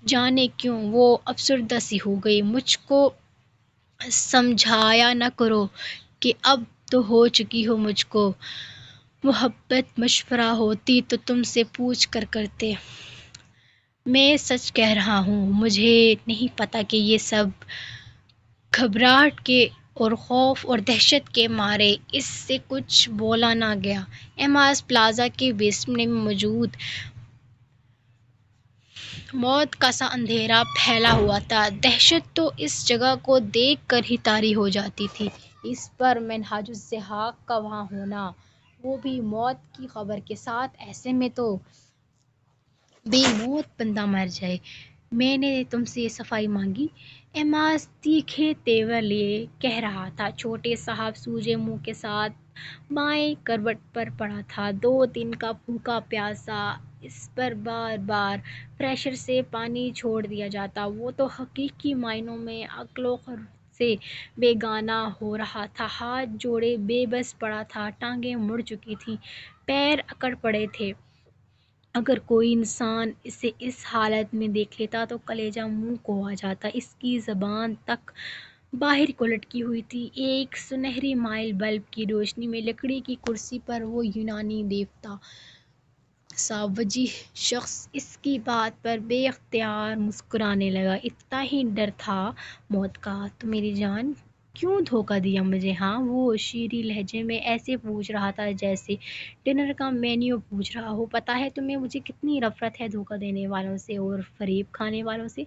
جانے کیوں وہ افسردہ سی ہو گئی۔ مجھ کو سمجھایا نہ کرو کہ اب تو ہو چکی ہو مجھ کو محبت، مشورہ ہوتی تو تم سے پوچھ کر کرتے۔ میں سچ کہہ رہا ہوں، مجھے نہیں پتا کہ یہ سب گھبراہٹ کے اور خوف اور دہشت کے مارے اس سے کچھ بولا نہ گیا۔ ایماز پلازا کے بیسمنٹ میں موجود موت کا سا اندھیرا پھیلا ہوا تھا۔ دہشت تو اس جگہ کو دیکھ کر ہی طاری ہو جاتی تھی، اس پر منہاج الضحاک کا وہاں ہونا، وہ بھی موت کی خبر کے ساتھ۔ ایسے میں تو بے موت بندہ مر جائے۔ میں نے تم سے صفائی مانگی؟ ایماز تیکھے تیور لیے کہہ رہا تھا۔ چھوٹے صاحب سوجے منہ کے ساتھ بائیں کروٹ پر پڑا تھا، 2 دن کا بھوکا پیاسا، اس پر بار بار پریشر سے پانی چھوڑ دیا جاتا۔ وہ تو حقیقی معنوں میں عقل و خرد سے بیگانہ ہو رہا تھا، ہاتھ جوڑے بے بس پڑا تھا، ٹانگیں مڑ چکی تھیں، پیر اکڑ پڑے تھے۔ اگر کوئی انسان اسے اس حالت میں دیکھ لیتا تو کلیجہ منہ کو آ جاتا۔ اس کی زبان تک باہر کو لٹکی ہوئی تھی ایک سنہری مائل بلب کی روشنی میں لکڑی کی کرسی پر وہ یونانی دیوتا سا وجیح شخص اس کی بات پر بے اختیار مسکرانے لگا۔ اتنا ہی ڈر تھا موت کا تو میری جان کیوں دھوکہ دیا مجھے؟ ہاں، وہ شیریں لہجے میں ایسے پوچھ رہا تھا جیسے ڈنر کا مینیو پوچھ رہا ہو۔ پتہ ہے تمہیں مجھے کتنی نفرت ہے دھوکہ دینے والوں سے اور فریب کھانے والوں سے۔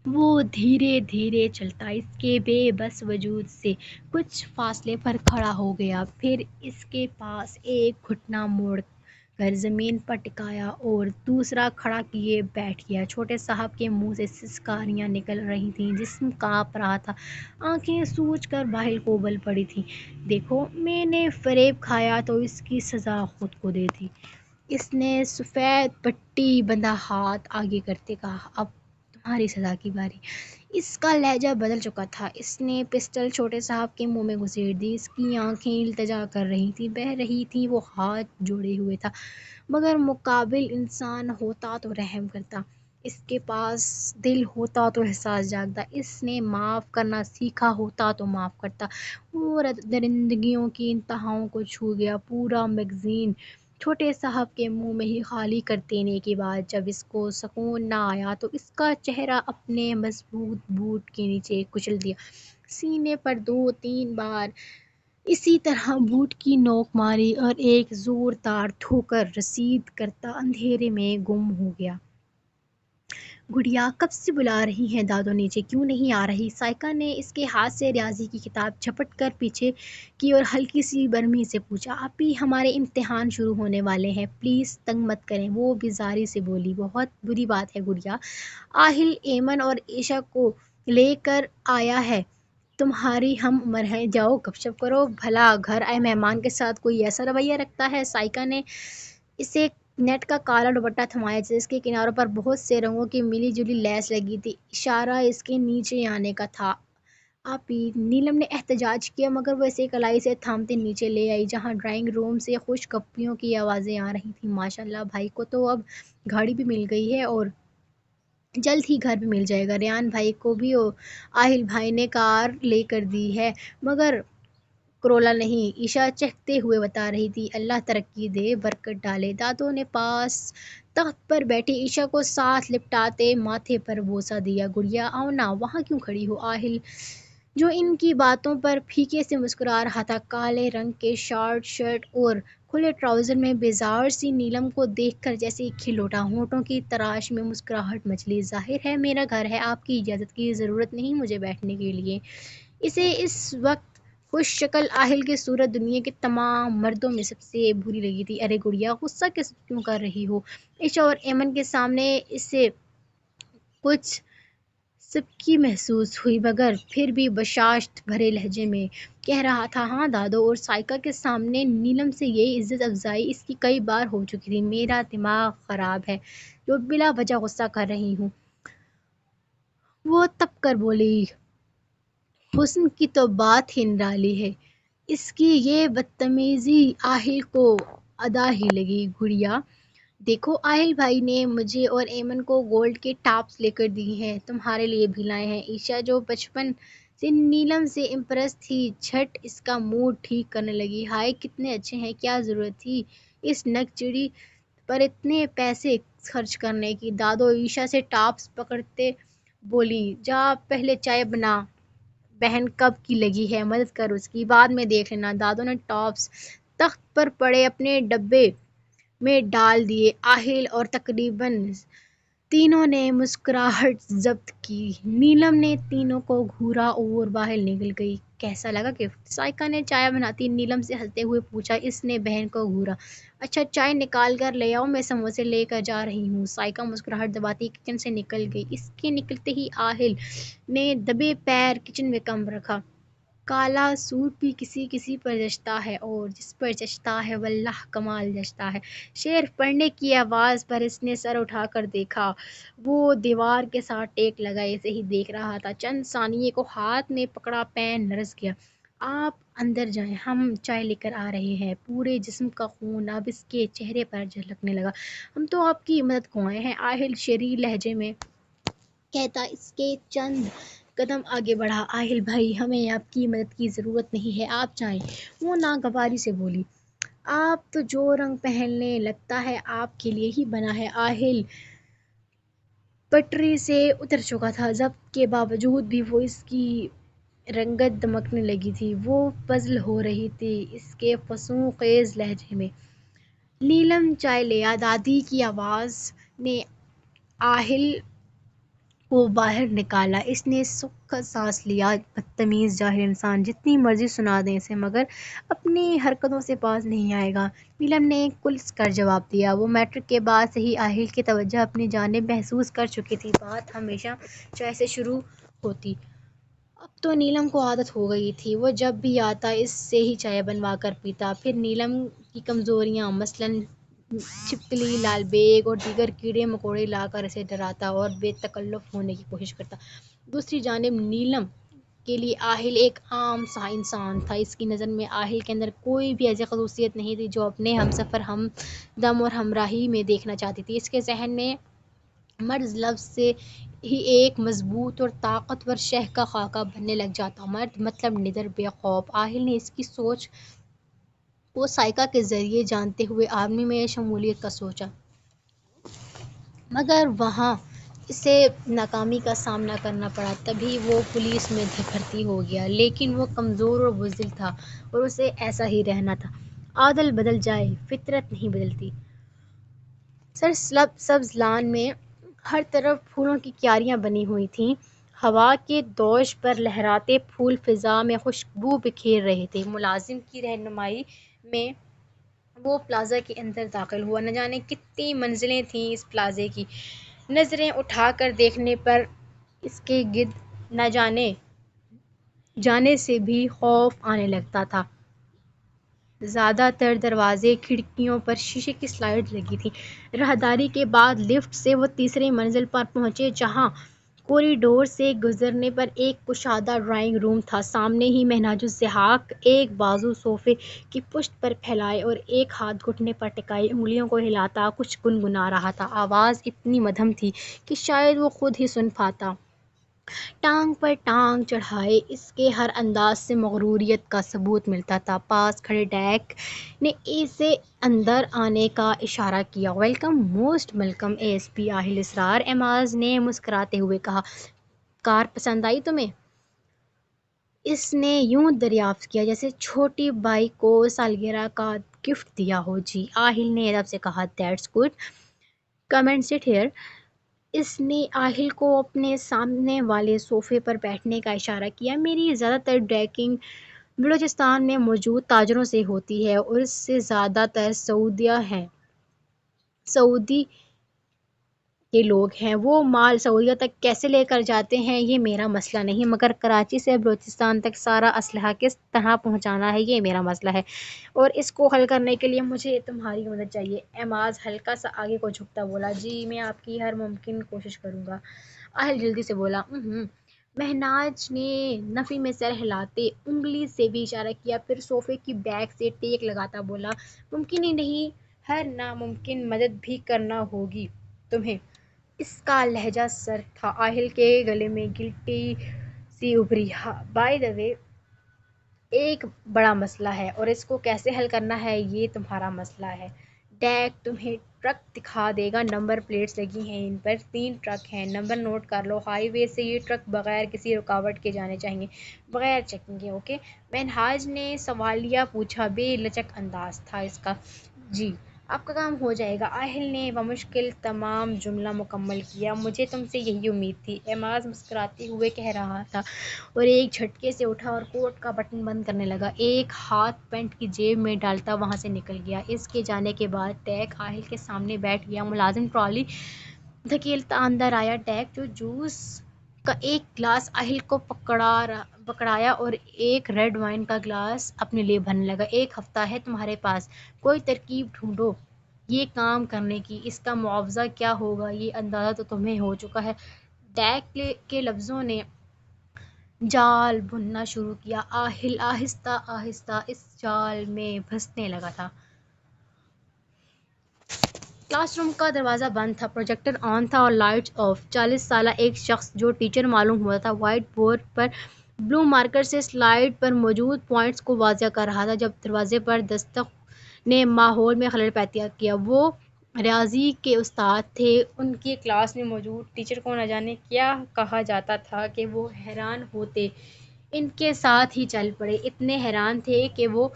وہ دھیرے دھیرے چلتا اس کے بے بس وجود سے کچھ فاصلے پر کھڑا ہو گیا، پھر اس کے پاس ایک گھٹنا موڑ کر زمین پر ٹکایا اور دوسرا کھڑا کیے بیٹھ گیا۔ چھوٹے صاحب کے منہ سے سسکاریاں نکل رہی تھیں، جسم کانپ رہا تھا، آنکھیں سوج کر باہر کو ابل پڑی تھیں۔ دیکھو، میں نے فریب کھایا تو اس کی سزا خود کو دے دی۔ اس نے سفید پٹی بندھا ہاتھ آگے کرتے کہا، اب تمہاری سزا کی باری۔ اس کا لہجہ بدل چکا تھا۔ اس نے پسٹل چھوٹے صاحب کے منہ میں گھسیڑ دی۔ اس کی آنکھیں التجا کر رہی تھیں، بہہ رہی تھیں، وہ ہاتھ جوڑے ہوئے تھا۔ مگر مقابل انسان ہوتا تو رحم کرتا، اس کے پاس دل ہوتا تو احساس جاگتا، اس نے معاف کرنا سیکھا ہوتا تو معاف کرتا۔ وہ درندگیوں کی انتہاؤں کو چھو گیا۔ پورا میگزین چھوٹے صاحب کے منہ میں ہی خالی کر دینے کے بعد جب اس کو سکون نہ آیا تو اس کا چہرہ اپنے مضبوط بوٹ کے نیچے کچل دیا، سینے پر 2-3 بار اسی طرح بوٹ کی نوک ماری اور ایک زوردار ٹھوکر رسید کرتا اندھیرے میں گم ہو گیا۔ گڑیا کب سے بلا رہی ہیں دادو نیچے کیوں نہیں آ رہی؟ سائیکا نے اس کے ہاتھ سے ریاضی کی کتاب جھپٹ کر پیچھے کی اور ہلکی سی برہمی سے پوچھا۔ آپی، ہمارے امتحان شروع ہونے والے ہیں، پلیز تنگ مت کریں، وہ بیزاری سے بولی۔ بہت بری بات ہے گڑیا، آہل ایمن اور عائشہ کو لے کر آیا ہے، تمہاری ہم عمر ہیں، جاؤ گپ شپ کرو، بھلا گھر آئے مہمان کے ساتھ کوئی ایسا رویہ رکھتا ہے؟ سائیکا نے اسے نیٹ کا کالا دوپٹہ تھمایا جس کے کناروں پر بہت سے رنگوں کی ملی جلی لیس لگی تھی، اشارہ اس کے نیچے آنے کا تھا۔ آپی، نیلم نے احتجاج کیا، مگر وہ اسے کلائی سے تھامتے نیچے لے آئی جہاں ڈرائنگ روم سے خوش گپیوں کی آوازیں آ رہی تھیں۔ ماشاء اللہ، بھائی کو تو اب گاڑی بھی مل گئی ہے اور جلد ہی گھر بھی مل جائے گا۔ ریان بھائی کو بھی آہل بھائی نے کار لے کر دی ہے، مگر کرولا نہیں، عائشہ چہکتے ہوئے بتا رہی تھی۔ اللہ ترقی دے، برکت ڈالے۔ دادو نے پاس تخت پر بیٹھی عائشہ کو ساتھ لپٹاتے ماتھے پر بوسہ دیا۔ گڑیا آؤ نا، وہاں کیوں کھڑی ہو؟ آہل، جو ان کی باتوں پر پھیکے سے مسکرا رہا تھا، کالے رنگ کے شارٹ شرٹ اور کھلے ٹراؤزر میں بیزار سی نیلم کو دیکھ کر جیسے کھل اٹھا، ہونٹوں کی تراش میں مسکراہٹ مچلی۔ ظاہر ہے میرا گھر ہے، آپ کی اجازت کی ضرورت نہیں مجھے بیٹھنے کے لیے۔ اسے اس وقت خوش شکل آہل کی صورت دنیا کے تمام مردوں میں سب سے بری لگی تھی۔ ارے گڑیا، غصہ کیوں کر رہی ہو؟ عائشہ اور ایمن کے سامنے اسے کچھ سبکی محسوس ہوئی، مگر پھر بھی بشاشت بھرے لہجے میں کہہ رہا تھا، ہاں دادو، اور سائیکا کے سامنے نیلم سے یہ عزت افزائی اس کی کئی بار ہو چکی تھی۔ میرا دماغ خراب ہے جو بلا وجہ غصہ کر رہی ہوں۔ وہ تپ کر بولی، حسن کی تو بات ہی نرالی ہے۔ اس کی یہ بدتمیزی آہل کو ادا ہی لگی۔ گڑیا دیکھو، آہل بھائی نے مجھے اور ایمن کو گولڈ کے ٹاپس لے کر دی ہیں، تمہارے لیے بھی لائے ہیں۔ عائشہ جو بچپن سے نیلم سے امپریس تھی، جھٹ اس کا موڈ ٹھیک کرنے لگی۔ ہائے کتنے اچھے ہیں، کیا ضرورت تھی اس نک چڑی پر اتنے پیسے خرچ کرنے کی؟ دادو عائشہ سے ٹاپس پکڑتے بولی، جا پہلے چائے بنا، بہن کب کی لگی ہے، مدد کر اس کی، بعد میں دیکھ لینا۔ دادو نے ٹاپس تخت پر پڑے اپنے ڈبے میں ڈال دیے۔ آہل اور تقریباً تینوں نے مسکراہٹ ضبط کی۔ نیلم نے تینوں کو گھورا اور باہر نکل گئی۔ کیسا لگا گفٹ؟ سائیکا نے چائے بناتی نیلم سے ہنستے ہوئے پوچھا۔ اس نے بہن کو گھورا۔ اچھا، چائے نکال کر لے آؤ، میں سموسے لے کر جا رہی ہوں۔ سائیکا مسکراہٹ دباتی کچن سے نکل گئی۔ اس کے نکلتے ہی آہل نے دبے پیر کچن میں قدم رکھا۔ کالا سوٹ بھی کسی کسی پر جچتا ہے اور جس پر جچتا ہے واللہ کمال جچتا ہے۔ شعر پڑھنے کی آواز پر اس نے سر اٹھا کر دیکھا، وہ دیوار کے ساتھ ٹیک لگائے اسے ہی دیکھ رہا تھا۔ چند ثانیے کو ہاتھ میں پکڑا پین لرز گیا۔ آپ اندر جائیں، ہم چائے لے کر آ رہے ہیں۔ پورے جسم کا خون اب اس کے چہرے پر جھلکنے لگا۔ ہم تو آپ کی مدد کو آئے ہیں، آہل شریر لہجے میں کہتا۔ اس کے چند قدم آگے بڑھا۔ آہل بھائی، ہمیں آپ کی مدد کی ضرورت نہیں ہے، آپ جائیں۔ وہ ناگواری سے بولی۔ آپ تو جو رنگ پہننے لگتا ہے آپ کے لیے ہی بنا ہے۔ آہل پٹری سے اتر چکا تھا، ضبط کے باوجود بھی وہ اس کی رنگت دمکنے لگی تھی۔ وہ پزل ہو رہی تھی اس کے فسوں خیز لہجے میں۔ نیلم چائے لے آ، دادی کی آواز نے آہل کو باہر نکالا۔ اس نے سکھ کا سانس لیا۔ بدتمیز جاہل انسان، جتنی مرضی سنا دیں اسے مگر اپنی حرکتوں سے باز نہیں آئے گا۔ نیلم نے کلس کر جواب دیا۔ وہ میٹرک کے بعد سے ہی آہل کی توجہ اپنی جانب محسوس کر چکی تھی۔ بات ہمیشہ چائے سے شروع ہوتی۔ اب تو نیلم کو عادت ہو گئی تھی۔ وہ جب بھی آتا اس سے ہی چائے بنوا کر پیتا۔ پھر نیلم کی کمزوریاں مثلاً چھپکلی، لال بیگ اور دیگر کیڑے مکوڑے لا کر اسے ڈراتا اور بے تکلف ہونے کی کوشش کرتا۔ دوسری جانب نیلم کے لیے آہل ایک عام سا انسان تھا۔ اس کی نظر میں آہل کے اندر کوئی بھی ایسی خصوصیت نہیں تھی جو اپنے ہمسفر، ہمدم اور ہمراہی میں دیکھنا چاہتی تھی۔ اس کے ذہن میں مرد لفظ سے ہی ایک مضبوط اور طاقتور شہ کا خاکہ بننے لگ جاتا۔ مرد مطلب نڈر، بے خوف۔ آہل نے اس کی سوچ کو سائیکا کے ذریعے جانتے ہوئے آرمی میں شمولیت کا سوچا، مگر وہاں اسے ناکامی کا سامنا کرنا پڑا۔ تبھی وہ پولیس میں بھرتی ہو گیا، لیکن وہ کمزور اور بزدل تھا اور اسے ایسا ہی رہنا تھا۔ عادل بدل جائے، فطرت نہیں بدلتی۔ سرسبز لان میں ہر طرف پھولوں کی کیاریاں بنی ہوئی تھیں۔ ہوا کے دوش پر لہراتے پھول فضا میں خوشبو بکھیر رہے تھے۔ ملازم کی رہنمائی میں وہ پلازہ کے اندر داخل ہوا۔ نہ جانے کتنی منزلیں تھیں اس پلازے کی۔ نظریں اٹھا کر دیکھنے پر اس کے گرد نہ جانے سے بھی خوف آنے لگتا تھا۔ زیادہ تر دروازے، کھڑکیوں پر شیشے کی سلائیڈ لگی تھیں۔ راہداری کے بعد لفٹ سے وہ تیسری منزل پر پہنچے، جہاں کوریڈور سے گزرنے پر ایک کشادہ ڈرائنگ روم تھا۔ سامنے ہی مہناج الضحاک ایک بازو صوفے کی پشت پر پھیلائے اور ایک ہاتھ گھٹنے پر ٹکائے انگلیوں کو ہلاتا کچھ گنگنا رہا تھا۔ آواز اتنی مدھم تھی کہ شاید وہ خود ہی سن پاتا۔ ٹانگ پر ٹانگ چڑھائے اس کے ہر انداز سے مغروریت کا ثبوت ملتا تھا۔ پاس کھڑے ڈیک نے اسے اندر آنے کا اشارہ کیا۔ Welcome, most welcome A S P Aahil Israr, ایماز نے مسکراتے ہوئے کہا۔ کار پسند آئی تمہیں؟ اس نے یوں دریافت کیا جیسے چھوٹی بائی کو سالگرہ کا گفٹ دیا ہو۔ جی، آہل نے ادب سے کہا۔ That's good, come and sit here. اس نے آہل کو اپنے سامنے والے صوفے پر بیٹھنے کا اشارہ کیا۔ میری زیادہ تر ڈیکنگ بلوچستان میں موجود تاجروں سے ہوتی ہے اور اس سے زیادہ تر سعودی کے لوگ ہیں۔ وہ مال سعودیہ تک کیسے لے کر جاتے ہیں یہ میرا مسئلہ نہیں، مگر کراچی سے بلوچستان تک سارا اسلحہ کس طرح پہنچانا ہے یہ میرا مسئلہ ہے، اور اس کو حل کرنے کے لیے مجھے تمہاری مدد چاہیے۔ ایماز ہلکا سا آگے کو جھکتا بولا۔ جی، میں آپ کی ہر ممکن کوشش کروں گا، آہل جلدی سے بولا۔ مہناج نے نفی میں سر ہلاتے انگلی سے بھی اشارہ کیا، پھر صوفے کی بیک سے ٹیک لگاتا بولا۔ ممکن ہی نہیں، ہر ناممکن مدد بھی کرنا ہوگی تمہیں۔ اس کا لہجہ سرد تھا۔ آہل کے گلے میں گلٹی سی ابھری۔ بائی دی وے، ایک بڑا مسئلہ ہے اور اس کو کیسے حل کرنا ہے یہ تمہارا مسئلہ ہے۔ ڈیک تمہیں ٹرک دکھا دے گا، نمبر پلیٹس لگی ہیں ان پر، 3 ٹرک ہیں، نمبر نوٹ کر لو۔ ہائی وے سے یہ ٹرک بغیر کسی رکاوٹ کے جانے چاہئیں، بغیر چیکنگ کے، اوکے؟ مہناج نے سوالیہ پوچھا۔ بے لچک انداز تھا اس کا۔ جی، آپ کا کام ہو جائے گا، آہل نے بمشکل تمام جملہ مکمل کیا۔ مجھے تم سے یہی امید تھی، ایماز مسکراتے ہوئے کہہ رہا تھا اور ایک جھٹکے سے اٹھا اور کوٹ کا بٹن بند کرنے لگا۔ ایک ہاتھ پینٹ کی جیب میں ڈالتا وہاں سے نکل گیا۔ اس کے جانے کے بعد ڈیک آہل کے سامنے بیٹھ گیا۔ ملازم ٹرالی دھکیلتا اندر آیا۔ ڈیک جو جوس کا ایک گلاس آہل کو پکڑایا اور ایک ریڈ وائن کا گلاس اپنے لیے بھرنے لگا۔ 1 ہفتہ ہے تمہارے پاس، کوئی ترکیب ڈھونڈو یہ کام کرنے کی۔ اس کا معاوضہ کیا ہوگا یہ اندازہ تو تمہیں ہو چکا ہے۔ ڈیک کے لفظوں نے جال بننا شروع کیا۔ آہل آہستہ آہستہ اس جال میں پھنسنے لگا تھا۔ کلاس روم کا دروازہ بند تھا، پروجیکٹر آن تھا اور لائٹس آف۔ 40 سالہ ایک شخص جو ٹیچر معلوم ہوا تھا وائٹ بورڈ پر بلو مارکر سے سلائیڈ پر موجود پوائنٹس کو واضح کر رہا تھا۔ جب دروازے پر دستک نے ماحول میں خلل پیدا کیا۔ وہ ریاضی کے استاد تھے۔ ان کی کلاس میں موجود ٹیچر کو نہ جانے کیا کہا جاتا تھا کہ وہ حیران ہوتے ان کے ساتھ ہی چل پڑے۔ اتنے حیران تھے کہ وہ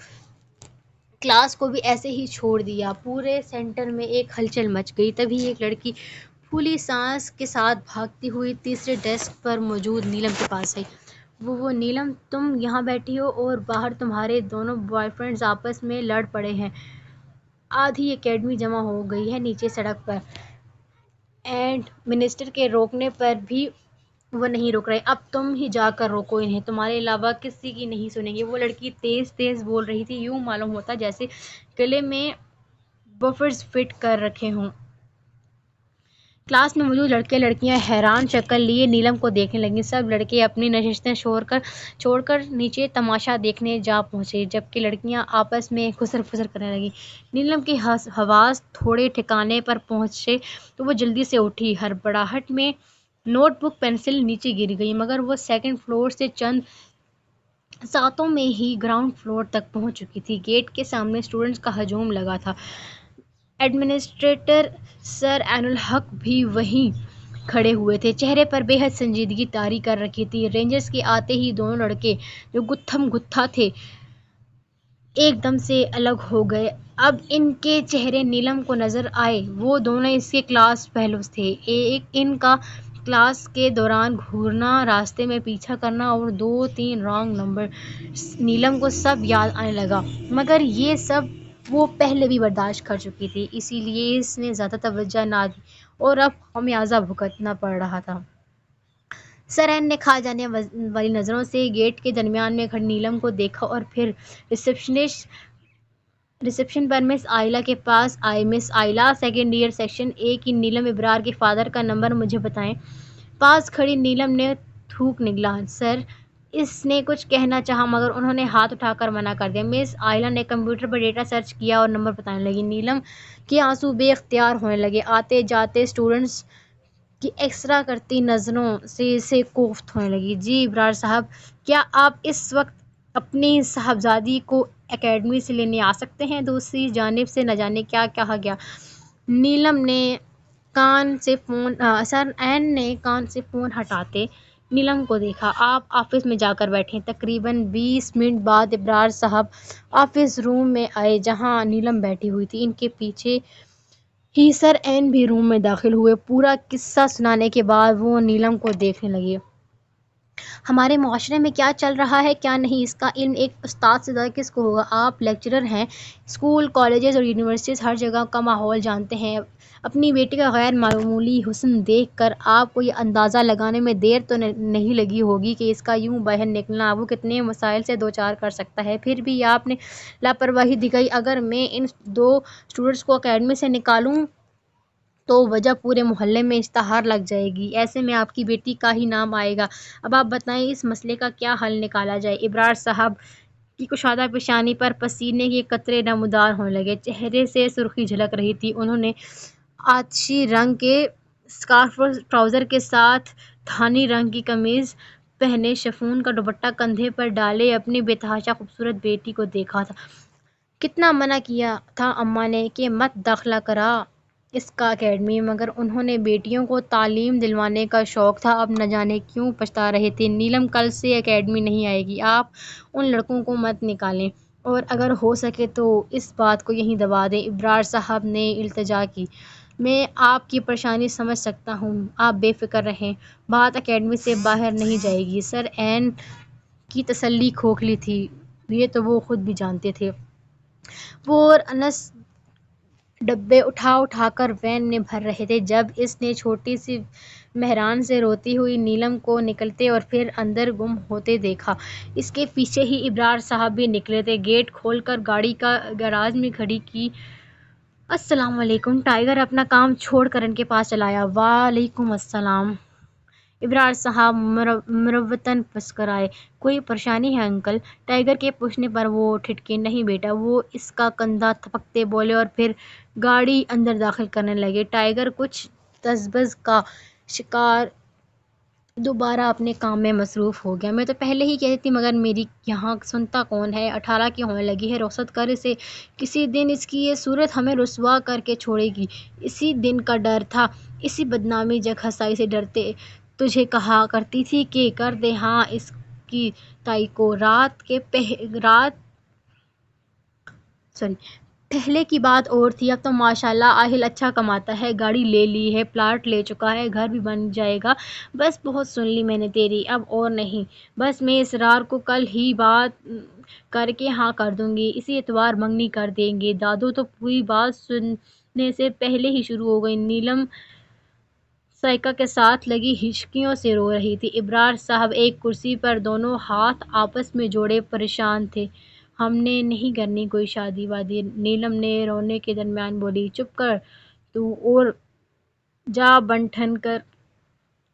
کلاس کو بھی ایسے ہی چھوڑ دیا۔ پورے سینٹر میں ایک ہلچل مچ گئی۔ تبھی ایک لڑکی پھولی سانس کے ساتھ بھاگتی ہوئی تیسرے ڈیسک پر موجود نیلم کے پاس آئی۔ وہ نیلم، تم یہاں بیٹھی ہو اور باہر تمہارے دونوں بوائے فرینڈز آپس میں لڑ پڑے ہیں۔ آدھی اکیڈمی جمع ہو گئی ہے نیچے سڑک پر۔ اینڈ منسٹر کے روکنے پر بھی وہ نہیں رک رہے۔ اب تم ہی جا کر روکو انہیں، تمہارے علاوہ کسی کی نہیں سنیں گے۔ وہ لڑکی تیز تیز بول رہی تھی، یوں معلوم ہوتا جیسے گلے میں بفرز فٹ کر رکھے ہوں۔ کلاس میں موجود لڑکے لڑکیاں حیران شکل لیے نیلم کو دیکھنے لگیں۔ سب لڑکے اپنی نشستیں چھوڑ کر نیچے تماشا دیکھنے جا پہنچے، جبکہ لڑکیاں آپس میں خسر پھسر کرنے لگیں۔ نیلم کے حواس تھوڑے ٹھکانے پر پہنچے تو وہ جلدی سے اٹھی۔ ہڑبڑاہٹ میں نوٹ بک پنسل نیچے گر گئی، مگر وہ سیکنڈ فلور سے چند ساتوں میں ہی گراؤنڈ فلور تک پہنچ چکی تھی۔ گیٹ کے سامنے اسٹوڈنٹس کا ہجوم لگا تھا۔ ایڈمنسٹریٹر سر عین الحق بھی وہیں کھڑے ہوئے تھے، چہرے پر بے حد سنجیدگی طاری کر رکھی تھی۔ رینجرز کے آتے ہی دونوں لڑکے جو گتھم گتھا تھے ایک دم سے الگ ہو گئے۔ اب ان کے چہرے نیلم کو نظر آئے۔ وہ دونوں اس کے کلاس فیلوز تھے۔ ان کا کلاس کے دوران گھورنا، راستے میں پیچھا کرنا اور 2-3 رانگ نمبر، نیلم کو سب یاد آنے لگا، مگر یہ سب وہ پہلے بھی برداشت کر چکی تھی، اسی لیے اس نے زیادہ توجہ نہ دی اور اب خمیازہ بھگتنا پڑ رہا تھا۔ سر عین نے کھا جانے والی نظروں سے گیٹ کے درمیان میں کھڑی نیلم کو دیکھا اور پھر ریسیپشن پر مس آئلہ کے پاس آئے۔ مس آئلہ، سیکنڈ ایئر سیکشن اے کی نیلم ابرار کے فادر کا نمبر مجھے بتائیں۔ پاس کھڑی نیلم نے تھوک نگلا۔ سر، اس نے کچھ کہنا چاہا مگر انہوں نے ہاتھ اٹھا کر منع کر دیا۔ مس آئلہ نے کمپیوٹر پر ڈیٹا سرچ کیا اور نمبر بتانے لگی۔ نیلم کے آنسو بے اختیار ہونے لگے۔ آتے جاتے اسٹوڈنٹس کی ایکسرا کرتی نظروں سے کوفت ہونے لگی۔ جی ابرار صاحب، کیا آپ اس وقت اپنی صاحبزادی کو اکیڈمی سے لینے آ سکتے ہیں؟ دوسری جانب سے نہ جانے کیا کہا گیا۔ نیلم نے سر عین نے کان سے فون ہٹاتے نیلم کو دیکھا۔ آپ آفس میں جا کر بیٹھیں۔ تقریباً 20 منٹ بعد ابرار صاحب آفس روم میں آئے جہاں نیلم بیٹھی ہوئی تھی۔ ان کے پیچھے ہی سر عین بھی روم میں داخل ہوئے۔ پورا قصہ سنانے کے بعد وہ نیلم کو دیکھنے لگے۔ ہمارے معاشرے میں کیا چل رہا ہے کیا نہیں، اس کا علم ایک استاد سے زیادہ کس کو ہوگا۔ آپ لیکچرر ہیں، اسکول، کالجز اور یونیورسٹیز ہر جگہ کا ماحول جانتے ہیں۔ اپنی بیٹی کا غیر معمولی حسن دیکھ کر آپ کو یہ اندازہ لگانے میں دیر تو نہیں لگی ہوگی کہ اس کا یوں باہر نکلنا وہ کتنے مسائل سے دوچار کر سکتا ہے۔ پھر بھی آپ نے لاپرواہی دکھائی۔ اگر میں ان 2 اسٹوڈنٹس کو اکیڈمی سے نکالوں تو وجہ پورے محلے میں اشتہار لگ جائے گی، ایسے میں آپ کی بیٹی کا ہی نام آئے گا۔ اب آپ بتائیں اس مسئلے کا کیا حل نکالا جائے۔ ابرار صاحب کی کشادہ پیشانی پر پسینے کے قطرے نمودار ہونے لگے، چہرے سے سرخی جھلک رہی تھی۔ انہوں نے آتشی رنگ کے اسکارف اور ٹراؤزر کے ساتھ دھانی رنگ کی قمیض پہنے، شفون کا دوپٹہ کندھے پر ڈالے اپنی بے تحاشا خوبصورت بیٹی کو دیکھا تھا۔ کتنا منع کیا تھا اماں نے کہ مت داخلہ کرا اس کا اکیڈمی، مگر انہوں نے بیٹیوں کو تعلیم دلوانے کا شوق تھا، اب نہ جانے کیوں پچھتا رہے تھے۔ نیلم کل سے اکیڈمی نہیں آئے گی، آپ ان لڑکوں کو مت نکالیں اور اگر ہو سکے تو اس بات کو یہیں دبا دیں۔ ابرار صاحب نے التجا کی۔ میں آپ کی پریشانی سمجھ سکتا ہوں، آپ بے فکر رہیں، بات اکیڈمی سے باہر نہیں جائے گی۔ سر عین کی تسلی کھوکھلی تھی، یہ تو وہ خود بھی جانتے تھے۔ وہ اور انس ڈبے اٹھا کر وین میں بھر رہے تھے جب اس نے چھوٹی سی مہران سے روتی ہوئی نیلم کو نکلتے اور پھر اندر گم ہوتے دیکھا۔ اس کے پیچھے ہی ابرار صاحب بھی نکلے تھے۔ گیٹ کھول کر گاڑی گراج میں کھڑی کی۔ السلام علیکم۔ ٹائیگر اپنا کام چھوڑ کر ان کے پاس چلا آیا۔ وعلیکم السلام۔ ابرار صاحب مروتاً پھنس کر آئے۔ کوئی پریشانی ہے انکل؟ ٹائیگر کے پوچھنے پر وہ ٹھٹکے، نہیں بیٹا۔ وہ اس کا کندھا تھپکتے بولے اور پھر گاڑی اندر داخل کرنے لگے۔ ٹائیگر کچھ تذبذب کا شکار دوبارہ اپنے کام میں مصروف ہو گیا۔ میں تو پہلے ہی کہتی تھی مگر میری یہاں سنتا کون ہے؟ 18 کی ہونے لگی ہے، رخصت کر اسے۔ کسی دن اس کی یہ صورت ہمیں رسوا کر کے چھوڑے گی۔ اسی دن کا ڈر تھا، اسی بدنامی جگہسائی سے ڈرتے تجھے کہا کرتی تھی کہ کر دے ہاں اس کی تائی کو۔ پہلے کی بات اور تھی، اب تو ماشاءاللہ آہل اچھا کماتا ہے، گاڑی لے لی ہے، پلاٹ لے چکا ہے، گھر بھی بن جائے گا۔ بس بہت سن لی میں نے تیری، اب اور نہیں۔ بس میں اسرار کو کل ہی بات کر کے ہاں کر دوں گی، اسی اتوار منگنی کر دیں گے۔ دادو تو پوری بات سننے سے پہلے ہی شروع ہو گئی۔ نیلم سائیکا کے ساتھ لگی ہچکیوں سے رو رہی تھی۔ ابرار صاحب ایک کرسی پر دونوں ہاتھ آپس میں جوڑے پریشان تھے۔ ہم نے نہیں کرنی کوئی شادی وادی، نیلم نے رونے کے درمیان بولی۔ چپ کر تو اور جا بن ٹھن کر،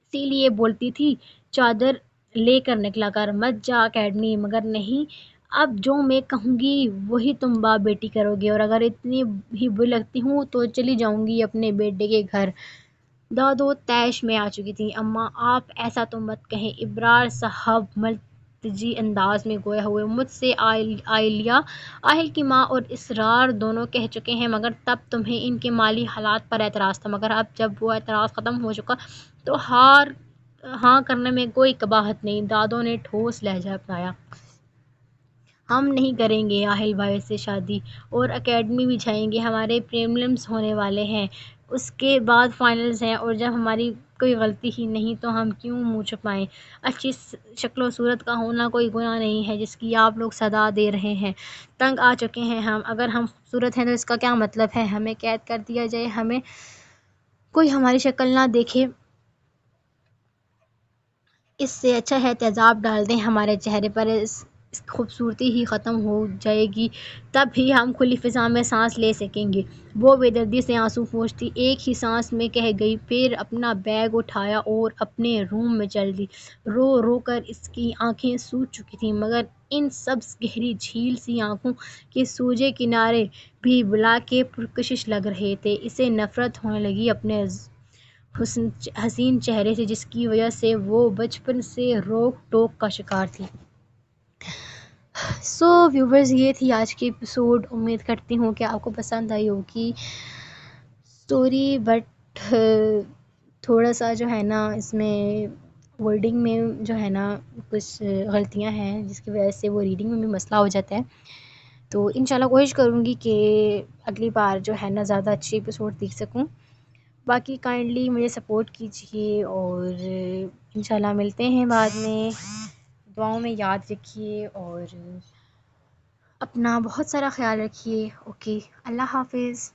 اسی لیے بولتی تھی چادر لے کر نکلا کر، مت جا اکیڈمی۔ مگر نہیں، اب جو میں کہوں گی وہی تم باپ بیٹی کرو گے، اور اگر اتنی ہی بری لگتی ہوں تو چلی جاؤں گی اپنے بیٹے کے گھر۔ دادو طیش میں آ چکی تھی۔ اماں آپ ایسا تو مت کہیں، ابرار صاحب ملتجی انداز میں گویا ہوئے۔ مجھ سے عالیہ، آہل کی ماں اور اسرار دونوں کہہ چکے ہیں، مگر تب تمہیں ان کے مالی حالات پر اعتراض تھا، مگر اب جب وہ اعتراض ختم ہو چکا تو ہاں کرنے میں کوئی قباحت نہیں۔ دادو نے ٹھوس لہجہ اپنایا۔ ہم نہیں کریں گے آہل بھائی سے شادی، اور اکیڈمی بھی جائیں گے۔ ہمارے پریلیمز ہونے والے ہیں، اس کے بعد فائنلز ہیں، اور جب ہماری کوئی غلطی ہی نہیں تو ہم کیوں منہ چھپائیں؟ اچھی شکل و صورت کا ہونا کوئی گناہ نہیں ہے جس کی آپ لوگ صدا دے رہے ہیں۔ تنگ آ چکے ہیں ہم، اگر ہم خوبصورت ہیں تو اس کا کیا مطلب ہے ہمیں قید کر دیا جائے، ہمیں کوئی ہماری شکل نہ دیکھے؟ اس سے اچھا ہے تیزاب ڈال دیں ہمارے چہرے پر، اس خوبصورتی ہی ختم ہو جائے گی، تب ہی ہم کھلی فضا میں سانس لے سکیں گے۔ وہ بے دردی سے آنسو پوچھتی ایک ہی سانس میں کہہ گئی، پھر اپنا بیگ اٹھایا اور اپنے روم میں چل دی۔ رو رو کر اس کی آنکھیں سوج چکی تھیں، مگر ان سبز گہری جھیل سی آنکھوں کے سوجے کنارے بھی بلا کے پرکشش لگ رہے تھے۔ اسے نفرت ہونے لگی اپنے حسین چہرے سے، جس کی وجہ سے وہ بچپن سے روک ٹوک کا شکار تھی۔ ویورز، یہ تھی آج کی ایپیسوڈ۔ امید کرتی ہوں کہ آپ کو پسند آئی ہوگی اسٹوری، بٹ تھوڑا سا جو ہے نا اس میں ورڈنگ میں جو ہے نا کچھ غلطیاں ہیں، جس کی وجہ سے وہ ریڈنگ میں بھی مسئلہ ہو جاتا ہے۔ تو انشاءاللہ کوشش کروں گی کہ اگلی بار جو ہے نا زیادہ اچھی ایپیسوڈ دیکھ سکوں۔ باقی کائنڈلی مجھے سپورٹ کیجیے، اور انشاءاللہ ملتے ہیں بعد میں۔ دعاؤں میں یاد رکھیے اور اپنا بہت سارا خیال رکھیے۔ اوکے، اللہ حافظ۔